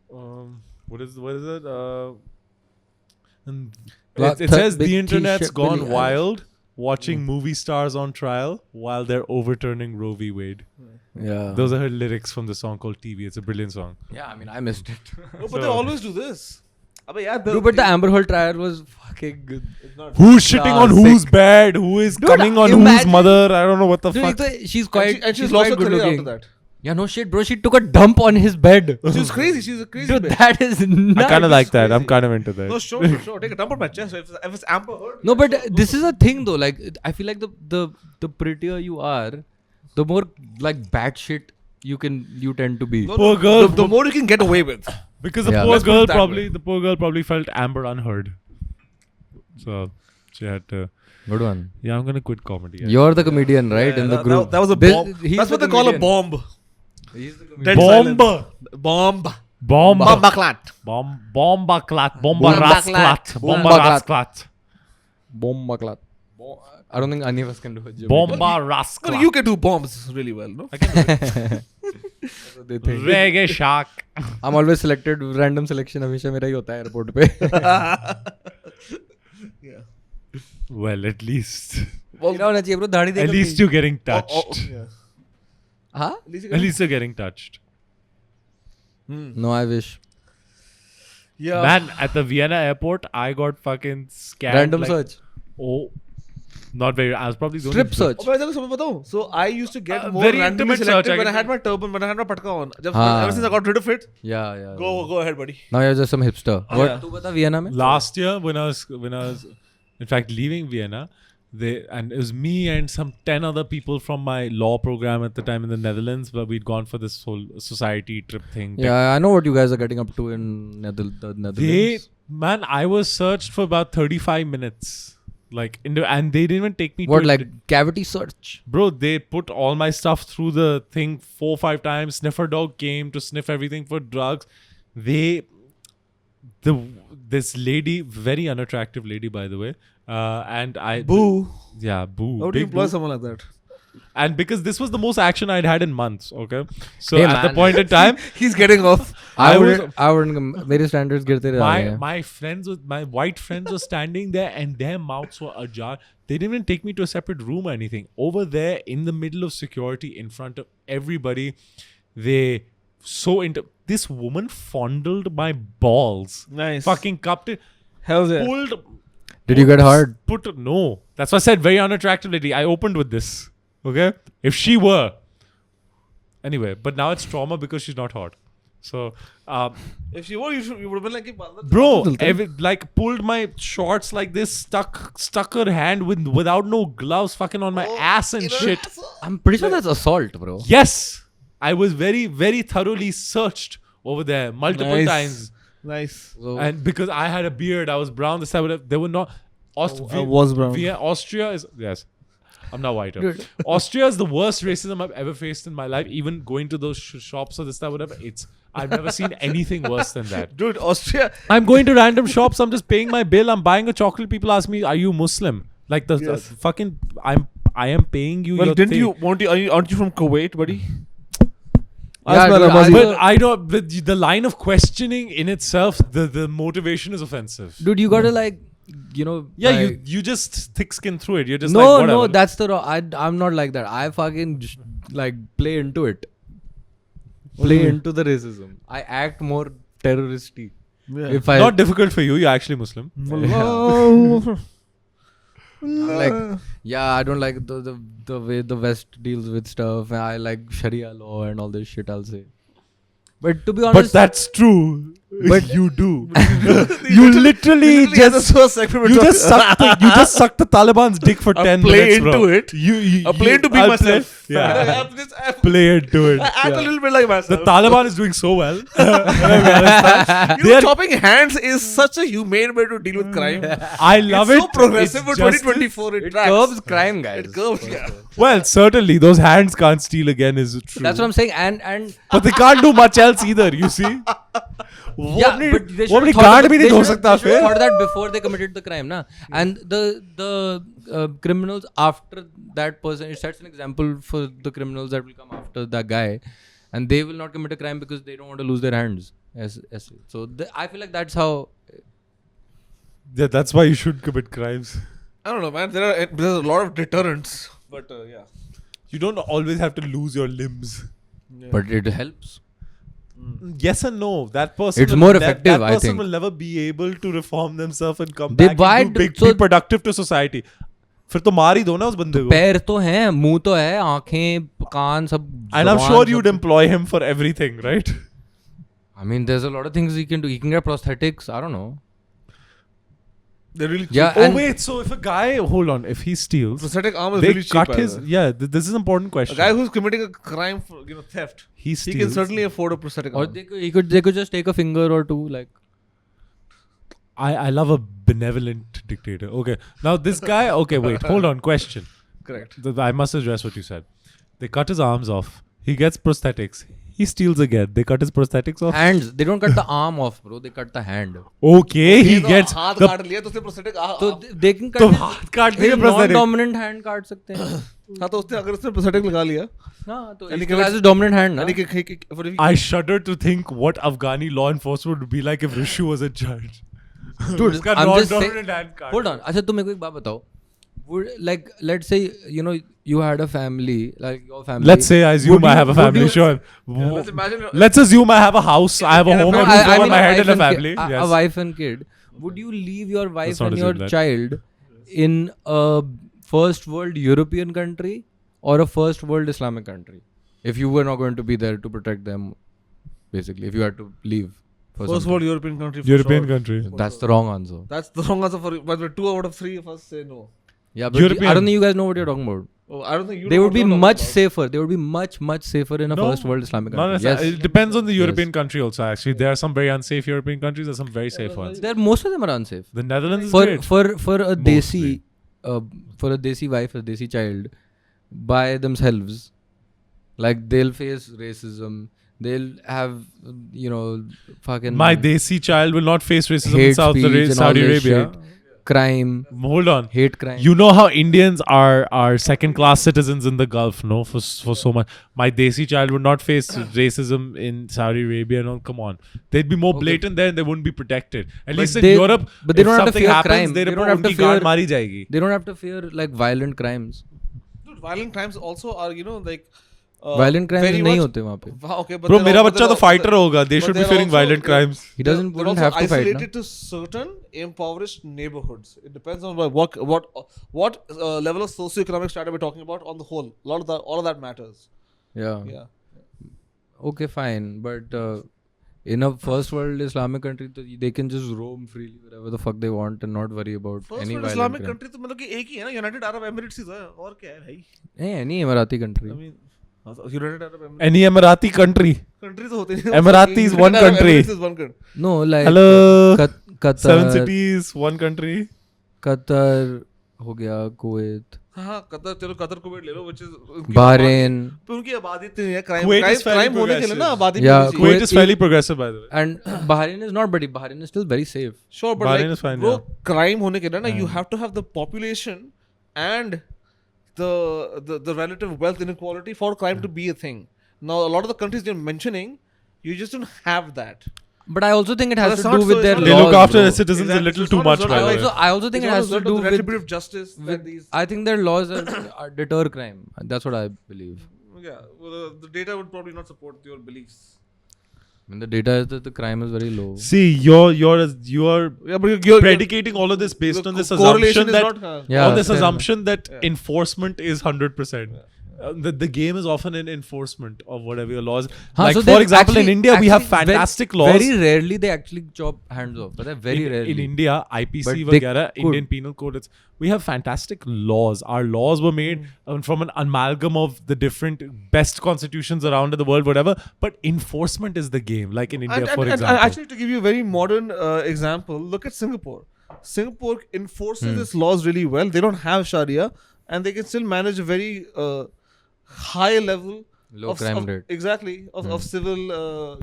S3: What is it? And it says
S2: Big
S3: the internet's
S2: T-shirt
S3: gone
S2: Billie Eilish.
S3: wild watching movie stars on trial while they're overturning Roe v. Wade.
S2: Yeah.
S3: Those are her lyrics from the song called TV. It's a brilliant song.
S2: Yeah, I mean, I missed it.
S1: No, but they always do this. अबे यार
S2: Dude, but the Amber Heard trial was fucking good.
S3: Who's shitting on whose
S2: Classic.
S3: bed? Who is
S2: Dude,
S3: coming on whose
S2: imagine-
S3: mother? I don't know what the
S2: Dude,
S3: fuck.
S2: she's quite.
S1: and she's lost
S2: quite
S1: her
S2: good
S1: career
S2: looking.
S1: after that.
S2: Yeah, no shit, bro. She took a dump on his bed.
S1: She was crazy. She's a crazy
S2: Dude,
S1: bitch.
S2: that is nuts.
S3: I kind of like that. I'm
S1: crazy.
S3: kind of into that.
S1: No, sure. Take a dump on my chest. If it's Amber Heard.
S2: No, but this is a thing though. Like, I feel like the prettier you are, the more like bad shit you tend to be.
S1: No,
S3: Poor girl.
S1: The more you can get away with.
S3: Because the
S2: Yeah.
S3: poor
S1: Let's put
S3: girl
S1: it that
S3: probably felt Amber unheard. So she had to.
S2: Good one.
S3: Yeah, I'm gonna quit comedy. Yeah.
S2: You're the comedian, right? In the group.
S1: That was a
S2: This-
S1: bomb.
S2: he's
S1: That's
S2: the
S1: what they call a
S2: comedian.
S1: bomb.
S2: He's the comedian.
S1: Dead
S3: Bomb.
S1: silence. Bomb.
S3: Bomb.
S1: Bombaklat.
S3: Bomba clat. Bomba
S1: Bombaklat.
S3: rasklat. Bomba
S2: Bombaklat.
S3: rasklat.
S2: Bombaklat. I don't think any of us can do a Jamaican.
S3: Bomba
S1: Well,
S3: Rascal.
S1: you can do bombs really well, no?
S2: That's what they think.
S3: Reggae Shark.
S2: I'm always selected. Random selection हमेशा मेरा ही होता है airport पे.
S1: Yeah.
S3: Well, at least.
S2: मेरा होना चाहिए bro. दाढ़ी
S3: At
S2: देखो
S3: least
S2: please.
S3: you're getting touched.
S1: Yeah.
S2: हाँ?
S1: At least you
S3: At
S1: can-
S3: least you're getting touched.
S2: No, I wish.
S1: Yeah.
S3: Man, at the Vienna airport, I got fucking scanned.
S2: Random
S3: like,
S2: search.
S3: Oh. Not very. I was probably the
S2: Strip
S3: only-
S2: search.
S1: Oh, मैं तेरे को समझ बताऊं? So I used to get more
S3: very
S1: randomly
S3: intimate
S1: selected
S3: search, I
S1: when I
S3: can
S1: had my turban, when I had my patka on.
S2: हाँ.
S1: Ever since I got rid of it,
S2: Yeah, yeah.
S1: go ahead, buddy.
S2: Now you're just some hipster. What?
S1: Yeah.
S2: तू बता Vienna में?
S3: Last year when I was in fact leaving Vienna, and it was me and some 10 other people from my law program at the time in the Netherlands, but we'd gone for this whole society trip thing.
S2: Yeah, I know what you guys are getting up to in the Netherlands.
S3: Man, I was searched for about 35 minutes. Like, and they didn't even take me
S2: What,
S3: to
S2: like cavity search?
S3: Bro, they put all my stuff through the thing 4-5 times. Sniffer dog came to sniff everything for drugs. This lady, very unattractive lady, by the way. And I...
S1: Boo.
S3: Yeah, boo.
S1: How do you
S3: Big
S1: employ
S3: boo.
S1: someone like that?
S3: And because this was the most action I'd had in months, okay? So
S2: Hey,
S3: at the
S2: man.
S3: point in time,
S1: He's getting off.
S2: I
S3: was-
S2: wouldn't. मेरे standards गिरते रह रहे हैं.
S3: my white friends were standing there and their mouths were ajar. They didn't even take me to a separate room or anything. Over there in the middle of security in front of everybody, this woman fondled my balls.
S1: Nice.
S3: Fucking cupped it.
S1: Hell's yeah.
S3: Pulled.
S2: Did you get hard?
S3: No. That's why I said very unattractive lady. I opened with this. Okay? If she were. Anyway, but now it's trauma because she's not hot. So,
S1: If she were, you would have been like,
S3: bro, like pulled my shorts like this, stuck her hand without no gloves, fucking on my ass and shit.
S2: I'm pretty sure that's assault, bro.
S3: Yes, I was very, very thoroughly searched over there multiple times,
S1: Nice.
S2: So,
S3: and because I had a beard, I was brown. This time, they were not.
S1: I was brown.
S3: Austria is yes. I'm not whiter.
S2: Dude.
S3: Austria is the worst racism I've ever faced in my life. Even going to those shops or this that whatever, I've never seen anything worse than that.
S1: Dude, Austria.
S3: I'm going to random shops. I'm just paying my bill. I'm buying a chocolate. People ask me, "Are you Muslim?" Like the
S1: Yes.
S3: fucking. I am paying you.
S1: Well,
S3: your
S1: didn't
S3: thing.
S1: you? Aren't you from Kuwait, buddy?
S2: Yeah,
S1: Ask my
S2: dude,
S1: Ramazi.
S3: But I don't. The line of questioning in itself, the motivation is offensive.
S2: dude, you gotta like,
S3: Yeah,
S2: like,
S3: you just thick skin through it. You're just
S2: no,
S3: like whatever.
S2: no, that's the wrong. I'm not like that. I fucking like play into it. Play into the racism. I act more terroristy.
S1: Yeah.
S2: If I
S3: not difficult for you. You're actually Muslim.
S2: like, yeah, I don't like the way the West deals with stuff. And I like Sharia law and all this shit. I'll say, but to be
S3: But
S2: honest,
S3: that's true.
S2: But
S3: you do. You literally just you just sucked the Taliban's dick for
S1: I
S3: 10
S1: play
S3: minutes, bro.
S1: into it.
S3: You
S1: I play into being
S3: I'll
S1: myself.
S3: Play, yeah.
S1: I
S3: Play into it.
S1: act a little bit like myself.
S3: The Taliban is doing so well.
S1: You know, chopping hands is such a humane way to deal with crime.
S3: I love
S1: it's
S3: it.
S1: so progressive for
S3: It's just-
S1: 2024. It
S2: it
S1: tracks.
S2: curbs crime, guys.
S1: It curbs, yeah.
S3: Well, certainly those hands can't steal again is true.
S2: That's what I'm saying. And
S3: But they can't do much else either. You see.
S2: yeah, but they
S3: वो
S2: should
S3: अपनी
S2: have
S3: गांड
S2: thought,
S3: भी नहीं धो
S2: they should
S3: सकता
S2: have
S3: फिर.
S2: thought that before they committed the crime, na. And the criminals after that person, it sets an example for the criminals that will come after that guy, and they will not commit a crime because they don't want to lose their hands. So I feel like that's how.
S3: Yeah, that's why you should commit crimes.
S1: I don't know, man. There's a lot of deterrents. But yeah.
S3: You don't always have to lose your limbs.
S2: But it helps.
S3: Yes and no. That person.
S2: It's
S3: will
S2: more
S3: ne-
S2: effective,
S3: That
S2: I
S3: person
S2: think.
S3: will never be able to reform themselves and come
S2: They
S3: back
S2: buy
S3: and be
S2: so-
S3: productive to society. फिर तो मार ही दो ना उस बंदे को.
S2: पैर तो हैं, मुंह तो है, आंखें, कान सब.
S3: And I'm
S2: जुबान
S3: sure
S2: सब-
S3: you'd employ him for everything, right?
S2: I mean, there's a lot of things he can do. He can get prosthetics. I don't know.
S1: They're really cheap.
S2: Yeah,
S3: Oh
S2: and
S3: wait, so if a guy, hold on, if he steals,
S1: Prosthetic arm is
S3: they
S1: really cheap.
S3: cut
S1: by the
S3: his.
S1: way.
S3: Yeah, this is an important
S1: A
S3: question.
S1: guy who's committing a crime for theft,
S3: he
S1: he
S3: steals.
S1: can certainly afford a prosthetic
S2: or
S1: arm.
S2: they could just take a finger or two, like.
S3: I love a benevolent dictator. Okay, now this guy. Okay, wait, hold on. Question.
S1: Correct.
S3: I must address what you said. They cut his arms off. He gets prosthetics. He steals again. They cut his prosthetics off.
S2: Hands. They don't cut the arm off, bro. They cut the hand.
S3: Okay, he
S1: ये तो
S3: gets
S1: हाथ
S3: the
S1: काट लिया तो उसने prosthetic
S2: So they can cut
S3: तो
S2: his-
S3: हाथ काट
S2: his
S3: दिया prosthetic.
S2: non-dominant hand काट सकते हैं.
S1: हाँ तो उसने अगर उसने prosthetic लगा लिया
S2: हाँ, तो
S1: And he
S2: he still
S1: can-
S2: has his dominant hand, ना?
S1: यानी कि for if
S3: I shudder to think what Afghani law enforcement would be like if Rishu was a judge.
S2: Dude,
S3: उसका
S2: I'm just saying.
S3: non-dominant hand काट
S2: Hold on. अच्छा, तुम मेरे को एक बात बताओ. Would, like, let's say, you know, you had a family, like your family.
S3: Let's say I assume I have a family, sure.
S1: let's imagine
S3: Let's assume I have a house, I have a home,
S1: No,
S3: and
S2: I
S3: roof over
S2: mean
S3: my
S2: a
S3: head
S2: wife
S3: and a
S2: and
S3: family.
S2: kid, a
S3: Yes.
S2: wife and kid. Would you leave your wife
S3: Let's not
S2: and your
S3: assume that.
S2: child in a first world European country or a first world Islamic country if you were not going to be there to protect them? Basically, if you had to leave. For
S1: first
S2: something.
S1: world European country. For
S3: European
S1: sure.
S3: country.
S2: That's the wrong answer.
S1: That's the wrong answer for you. But 2 out of 3 of us say no.
S2: Yeah, but
S3: European.
S2: I don't think you guys know what you're talking about.
S1: Oh, I don't think you.
S2: They
S1: know
S2: would
S1: what
S2: be
S1: you're talking
S2: much
S1: about.
S2: safer. They would be much safer in a
S3: No,
S2: first world Islamic
S3: Not
S2: country.
S3: necessarily.
S2: Yes.
S3: It depends on the
S2: Yes.
S3: European country also, actually. There are some very unsafe European countries and some very safe ones.
S2: There, most of them are unsafe.
S3: The Netherlands is
S2: For
S3: great.
S2: for a desi
S3: Mostly.
S2: for a desi wife, a desi child, by themselves, like they'll face racism. They'll have, you know, fucking
S3: My Desi child will not face racism
S2: hate
S3: in Saudi
S2: speech and all
S3: Saudi
S2: this
S3: Arabia.
S2: shit. Crime,
S3: Hold on.
S2: hate crime.
S3: You know how Indians are second class citizens in the Gulf, no? For so much. My Desi child would not face racism in Saudi Arabia. No, come on. They'd be more
S2: Okay.
S3: blatant there and they wouldn't be protected. At
S2: But
S3: least in
S2: they-
S3: Europe,
S2: but they
S3: if
S2: don't have to
S3: something
S2: fear
S3: happens,
S2: crime.
S3: they
S2: They don't
S3: report
S2: have to
S3: unki guard
S2: fear-
S3: mari jayegi.
S2: They don't have to fear like violent crimes.
S1: Dude, violent crimes also are, you know, like.
S2: Violent crimes
S1: very
S2: नहीं
S1: much-
S2: होते वहाँ पे.
S1: Okay, but
S3: Bro,
S1: they're
S3: मेरा
S1: all- but
S3: बच्चा
S1: they're
S3: तो
S1: all-
S3: fighter होगा. They
S1: but
S3: should be
S1: they're
S3: fearing
S1: also-
S3: violent crimes.
S2: He doesn't
S1: they're
S2: wouldn't
S1: also
S2: have to fight.
S1: isolated
S2: Na?
S1: to certain impoverished neighborhoods. It depends on what level of socioeconomic strata we're talking about on the whole. All of that matters.
S2: Yeah.
S1: Yeah.
S2: Okay, fine, but in a first world Islamic country, they can just roam freely wherever the fuck they want and not worry about
S1: First
S2: any
S1: world
S2: violent
S1: Islamic
S2: crime.
S1: country तो मतलब कि एक ही है ना, United Arab Emirates ही तो है, और क्या है भाई?
S2: Any Emirati country.
S1: I mean, United Arab Emirates
S3: Any Emirati country.
S1: country तो होते नहीं.
S3: Emirati is one
S1: United Arab
S3: country.
S1: Emirates is one country.
S2: No, like
S3: Hello.
S2: Qatar,
S3: 7 cities, one country.
S2: Qatar हो गया, Kuwait,
S1: हाँ Qatar, चलो Qatar Kuwait ले लो, which is
S2: Bahrain,
S1: पर उनकी आबादी इतनी है, crime
S3: Kuwait is fairly
S1: crime होने के लिए ना
S3: progressive.
S1: आबादी भी
S2: Yeah,
S1: होनी चाहिए.
S3: Kuwait
S2: Kuwait
S3: is fairly progressive, by the way.
S2: and Bahrain is not, but Bahrain is still very safe.
S1: Sure, but
S3: Bahrain
S1: like,
S3: is fine,
S1: bro,
S3: yeah.
S1: crime होने के लिए ना, you have to have the population and the relative wealth inequality for crime to be a thing. Now, a lot of the countries you're mentioning, you just don't have that.
S2: But I also think it has
S1: That's
S2: to
S1: not
S2: do
S1: so-
S2: with their
S1: it's
S3: They
S1: not-
S2: laws.
S3: look after
S2: bro.
S3: their citizens a
S1: Exactly.
S3: little
S1: It's
S3: too
S1: not
S3: much,
S1: a-
S3: by the way.
S2: I also think
S1: It's
S2: it
S1: not
S2: has
S1: a
S2: to
S1: result
S2: do
S1: of the
S2: with
S1: retributive justice that these.
S2: I think their laws are deter crime. That's what I believe.
S1: Yeah, well, the data would probably not support your beliefs.
S2: I mean, the data is that the crime is very low.
S3: See, you are
S1: Yeah, but you're
S3: predicating all of this based
S1: the
S3: on this
S1: correlation
S3: assumption
S1: is
S3: that
S1: not.
S2: Yeah,
S3: on this
S2: fair
S3: assumption that
S1: Yeah.
S3: enforcement is 100%. The game is often in enforcement of whatever your laws.
S2: Huh,
S3: Like
S2: so
S3: for
S2: they've
S3: example, in
S2: actually-
S3: India we have
S2: actually
S3: fantastic laws.
S2: Very rarely they actually chop hands off. But they're very rarely.
S3: In India, IPC,
S2: But they
S3: वगैरह,
S2: could.
S3: Indian Penal Code, we have fantastic laws. Our laws were made from an amalgam of the different best constitutions around in the world, whatever. But enforcement is the game. Like in India, for example.
S1: Actually, to give you a very modern example, look at Singapore. Singapore enforces its laws really well. They don't have Sharia, and they can still manage a very high level
S2: Low
S1: of,
S2: crime
S1: of-
S2: rate.
S1: Exactly of civil,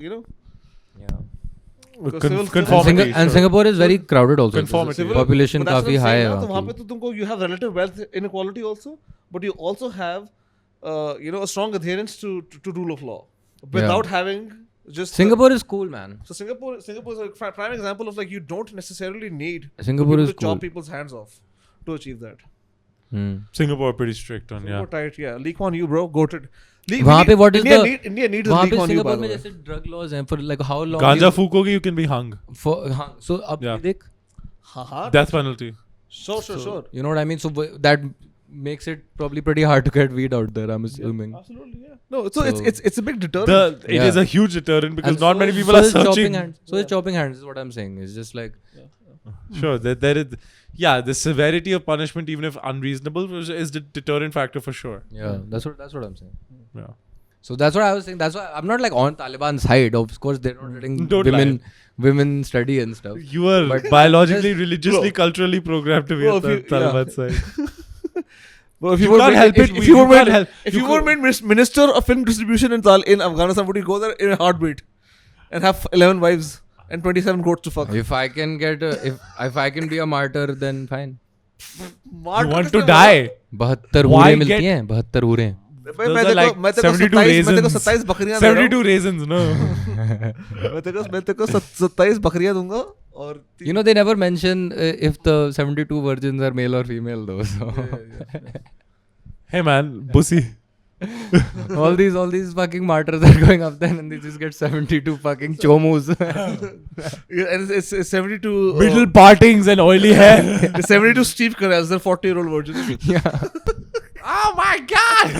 S1: you know.
S2: Yeah.
S1: civil-
S3: Conformity.
S2: And Singapore is very crowded also.
S3: Conformity.
S2: Civil population
S1: but that's what
S2: काफी
S1: I'm
S2: high
S1: saying
S2: है
S1: ना, तो
S2: वहाँ
S1: वहाँ पे
S2: की.
S1: तो तुमको you have relative wealth inequality also, but you also have you know, a strong adherence to rule of law without having just
S2: Singapore is cool, man.
S1: So Singapore is a prime example of like you don't necessarily need
S2: Singapore
S1: people
S2: is
S1: to chop
S2: cool.
S1: people's hands off to achieve that.
S3: Singapore pretty strict on,
S1: Singapore tight, yeah. Lee Kuan Yew, bro, goated.
S2: वहाँ पे what is
S1: India
S2: the-
S1: India needs
S2: वहाँ
S1: Lee
S2: पे
S1: Kuan Yew, by
S2: Singapore
S1: the
S2: में
S1: way.
S2: जैसे drug laws हैं for like how long?
S3: Ganja
S2: you-
S3: फूकोगे, you can be hung.
S2: for हाँ, so अब
S3: Yeah.
S2: देख.
S1: हाँ,
S3: Death penalty.
S1: sure.
S2: You know what I mean? So that makes it probably pretty hard to get weed out there. I'm assuming.
S1: Absolutely, yeah. No, so
S2: So-
S1: it's a big deterrent.
S3: It is
S2: Yeah.
S3: a huge deterrent because
S2: And
S3: not
S2: so
S3: many
S2: is-
S3: people
S2: so
S3: are
S2: is chopping
S3: searching.
S2: hands. So is chopping hands is what I'm saying. It's just like
S3: Sure, there is, yeah, the severity of punishment, even if unreasonable, is the deterrent factor for sure.
S2: yeah. That's what I'm saying.
S3: Yeah.
S2: So that's what I was saying. That's why I'm not like on Taliban's side. Of course, they're not letting
S3: Don't
S2: women study and stuff.
S3: You are
S2: But
S3: biologically,
S2: just-
S3: religiously,
S1: Bro.
S3: culturally programmed to be
S1: Bro,
S3: on the
S1: if you- yeah.
S3: Taliban side.
S1: Well, if
S3: You
S1: you were
S3: can't
S1: made-
S3: help
S1: if-
S3: it.
S1: if
S3: You
S1: you were
S3: can't
S1: made-
S3: help-
S1: if
S3: you
S1: you were made minister of film distribution in Afghanistan, would you go there in a heartbeat and have 11 wives and 27 goats to fuck?
S2: If I can get if I can be a martyr, then fine.
S3: You want to die.
S2: 72
S3: Why
S2: हूरें मिलती
S3: get-
S2: हैं 72 हूरें.
S1: भाई,
S3: Those
S1: मैं
S3: are
S1: तेरे
S3: like
S1: को- मैं तेरे को
S3: 72
S1: 27 मैं तेरे को
S3: raisins.
S1: 27 बकरियां दे रहा हूं।
S3: 72 raisins, no.
S1: मैं तेरे को 27 बकरियां दूंगा और
S2: You know, they never mention if the 72 virgins are male or female though. So
S3: Hey man, pussy.
S2: all these fucking martyrs are going up there and they just get 72 fucking chomus.
S1: Yeah, and it's 72
S3: Middle partings and oily hair.
S1: it's 72 Steve Carells, they're 40-year-old virgins.
S2: Yeah.
S3: Oh my god.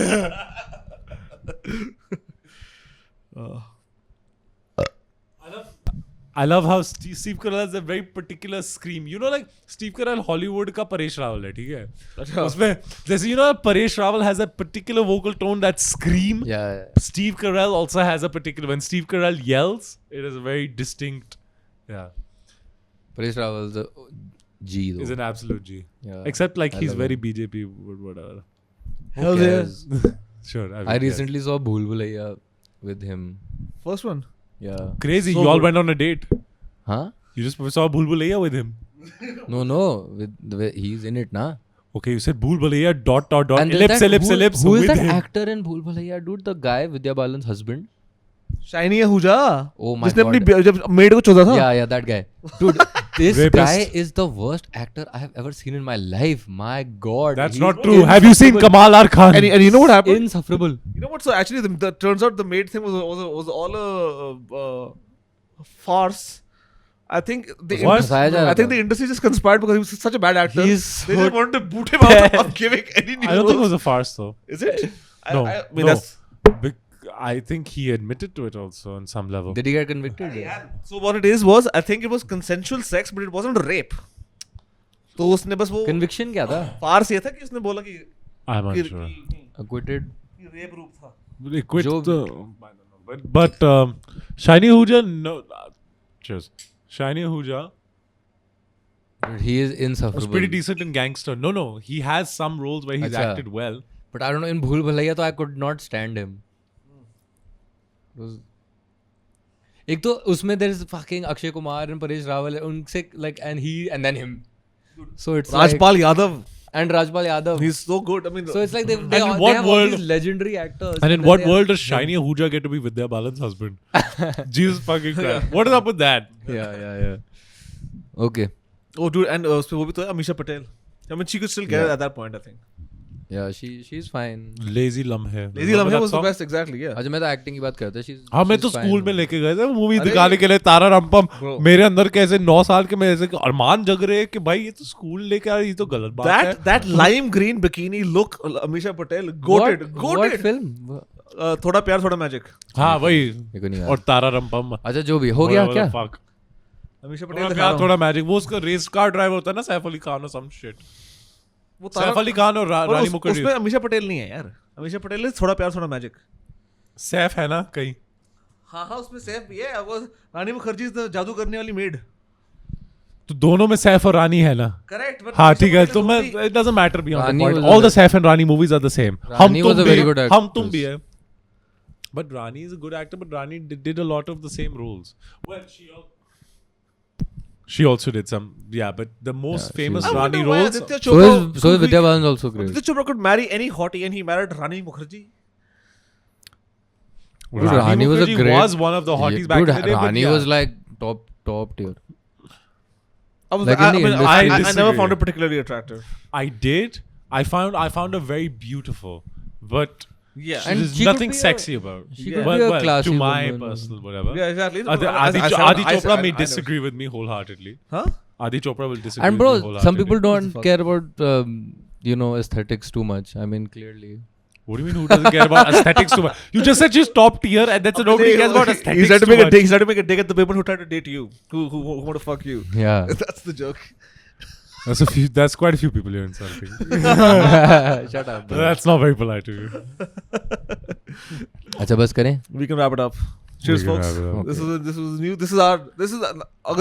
S3: I love how Steve Carell has a very particular scream. You know, like Steve Carell Hollywood का परेश रावल है, ठीक है? उसमें जैसे you know Paresh Rawal has a particular vocal tone that scream.
S2: Yeah.
S3: Steve Carell also has a particular. When Steve Carell yells, it is a very distinct. Yeah,
S2: Paresh Rawal's a G though.
S3: is an absolute G.
S2: Yeah.
S3: Except like
S2: I
S3: he's
S2: love
S3: very
S2: him.
S3: BJP, whatever.
S1: Hell
S2: Who
S1: yeah.
S2: cares?
S3: Sure.
S2: I recently saw Bhool Bhulaiya with him.
S1: First one.
S2: Yeah.
S3: Crazy.
S1: So
S3: you all
S1: good.
S3: went on a date.
S2: Huh?
S3: You just saw Bhool Bhulaiya with him.
S2: No. With the way he's in it, na.
S3: Okay, you said Bhool Bhulaiya ...
S2: And there's
S3: ellipse
S2: that-
S3: ellipse
S2: who-
S3: ellipse
S2: Who is
S3: with
S2: that
S3: him.
S2: actor in Bhool Bhulaiya, dude? The guy Vidya Balan's husband.
S1: Shiny Ahuja.
S2: Oh my
S1: जिसने
S2: God.
S1: अपनी जब made को चोदा था.
S2: Yeah, that guy. Dude, this
S3: Rapist.
S2: guy is the worst actor I have ever seen in my life. My God.
S3: That's
S2: he's
S3: not true. Have you seen
S2: insufferable.
S3: Kamal R. Khan?
S1: And you know what happened?
S2: Insufferable.
S1: You know what? So actually, the turns out the maid thing was all a farce. I think the
S3: What?
S1: I think the industry just conspired because he was such a bad actor.
S2: He's
S1: they
S2: so
S1: just wanted to boot him out of giving any new
S3: I don't think it
S1: roles.
S3: was a farce though.
S1: Is it?
S3: No,
S1: I mean
S3: no.
S1: that's.
S3: I think he admitted to it also on some level.
S2: Did he get convicted?
S1: So what it is was I think it was consensual sex, but it wasn't rape. तो उसने बस वो
S2: Conviction क्या था?
S1: फार्स ये था कि उसने बोला कि
S3: I'm not sure.
S2: Acquitted.
S1: Rape रूप था.
S3: They quit
S2: जो-
S3: I don't know. But Shiny Ahuja, no. Cheers. Shiny Ahuja
S2: Dude, he is
S3: was
S2: insufferable.
S3: pretty decent in Gangster. No. He has some roles where he's
S2: Acha.
S3: acted well.
S2: But I don't know, in Bhool Bhulaiya, I could not stand him. It was- एक तो उसमें there is fucking Akshay Kumar and Paresh Rawal उनसे like and then him. So it's like,
S1: Rajpal Yadav.
S2: and Rajpal Yadav.
S1: He's so good. I mean,
S2: So it's like they
S3: in
S2: they
S3: what
S2: have all
S3: world-
S2: these legendary actors.
S3: And in
S2: then
S3: what
S2: they have-
S3: world does Shiny Ahuja get to be Vidya Balan's husband? Jesus fucking Christ. What is up with that?
S2: Yeah. Okay.
S1: oh dude, and उसपे वो भी तो है Amisha Patel. I mean, she could still get it at that point. I think.
S2: Yeah, she's fine.
S3: Lazy Lamhe.
S1: Lazy Lamhe was the best. Exactly. Yeah.
S2: अच्छा मैं तो acting की बात करता she's
S3: हमें
S2: she's
S3: तो
S2: fine.
S3: स्कूल में लेके गए थे मूवी
S1: अरे-
S3: दिखाने के लिए तारा रामपम
S1: Bro.
S3: मेरे अंदर कैसे 9 साल के मेरे से अरमान जग रहे हैं कि भाई ये तो स्कूल लेके आ रही, ये तो गलत बात है.
S1: That lime green bikini look, Amisha Patel, goated,
S2: What
S1: goated.
S2: film?
S1: थोड़ा प्यार थोड़ा मैजिक.
S3: हाँ वही.
S2: मेरे को नहीं याद.
S3: और तारा रामपम.
S2: अच्छा जो भी हो गया क्या?
S3: Fuck.
S1: अमीशा
S3: थोड़ा
S1: पटेल दिखा
S3: प्यार
S1: रहा
S3: थोड़ा मैजिक. वो उसका रेस कार ड्राइवर होता है ना सैफ अली खान और सम शिट.
S1: वो
S3: सैफ अली खान और रानी मुखर्जी.
S1: उसमें अमीशा पटेल नहीं है यार. अमीशा पटेल is थोड़ा प्यार थोड़ा मैजिक.
S3: सैफ है ना कहीं.
S1: हाँ उसमें सैफ भी है. वो रानी मुखर्जी is the जादू करने वाली मेड.
S3: तो दोनों में सैफ और रानी है ना.
S1: Correct. but
S3: हाँ
S1: अमीशा
S3: ठीक है.
S1: पटेल
S3: तो
S1: is
S3: मैं
S1: only-
S3: it doesn't matter beyond the
S2: Rani
S3: point.
S2: was
S3: All
S2: a-
S3: the Saif and Rani movies are the same.
S2: Rani was a very good actress.
S3: हम तुम भी है. But Rani is a good actor. But Rani did a lot of the same roles. Well, she also did some. Yeah, but the most
S2: Yeah,
S3: famous
S2: she was-
S3: Rani
S1: I wonder why
S3: roles.
S1: Aditya
S2: So
S1: Chopra
S2: is Vidya Balan also great.
S1: Aditya Chopra could marry any hottie and he married Rani Mukherjee.
S2: Dude, Rani was a
S3: Mukherjee
S2: great.
S3: was one of the hotties back
S2: Dude,
S3: in the day. but
S2: Rani
S3: yeah.
S2: was like top tier.
S1: I was
S2: Like
S1: I,
S2: in the
S1: mean,
S2: industry.
S1: I
S3: I
S1: never
S3: disagree.
S1: found it particularly attractive.
S3: I did. I found her very beautiful, but
S1: Yeah.
S2: And
S3: there's
S2: she could
S3: nothing
S2: be a-
S3: sexy about.
S2: she
S1: could
S3: well,
S2: be a
S3: well,
S2: classy
S3: to my
S2: woman.
S3: personal whatever.
S1: Yeah, exactly.
S3: Adi
S1: I
S3: Chopra may
S1: never-
S3: disagree with me wholeheartedly.
S1: Huh?
S3: Adi Chopra will disagree
S2: And
S3: with me
S2: bro,
S3: wholeheartedly.
S2: some people don't
S1: fuck?
S2: care about aesthetics too much. I mean, clearly.
S3: What do you mean who doesn't care about aesthetics too much? You just said she's top tier and that's nobody cares about aesthetics
S1: He's trying to
S3: too
S1: make a
S3: much.
S1: dig. He's trying to make a dig at the women who try to date you, who want to fuck you.
S2: Yeah.
S1: That's the joke.
S3: That's quite a few people you're insulting.
S2: Shut up. Bro.
S3: That's not very polite of you.
S2: अच्छा बस करें.
S1: We can wrap it up. Cheers,
S3: We can
S1: folks.
S3: wrap it up.
S1: This is new. This is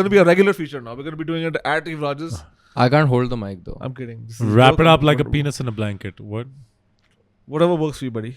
S1: going to be a regular feature now. We're going to be doing it at Eve Rogers.
S2: I can't hold the mic though.
S1: I'm kidding. This is a
S3: Wrap
S1: joke.
S3: it up like a
S1: What-
S3: penis in a blanket. What?
S1: Whatever works for you, buddy.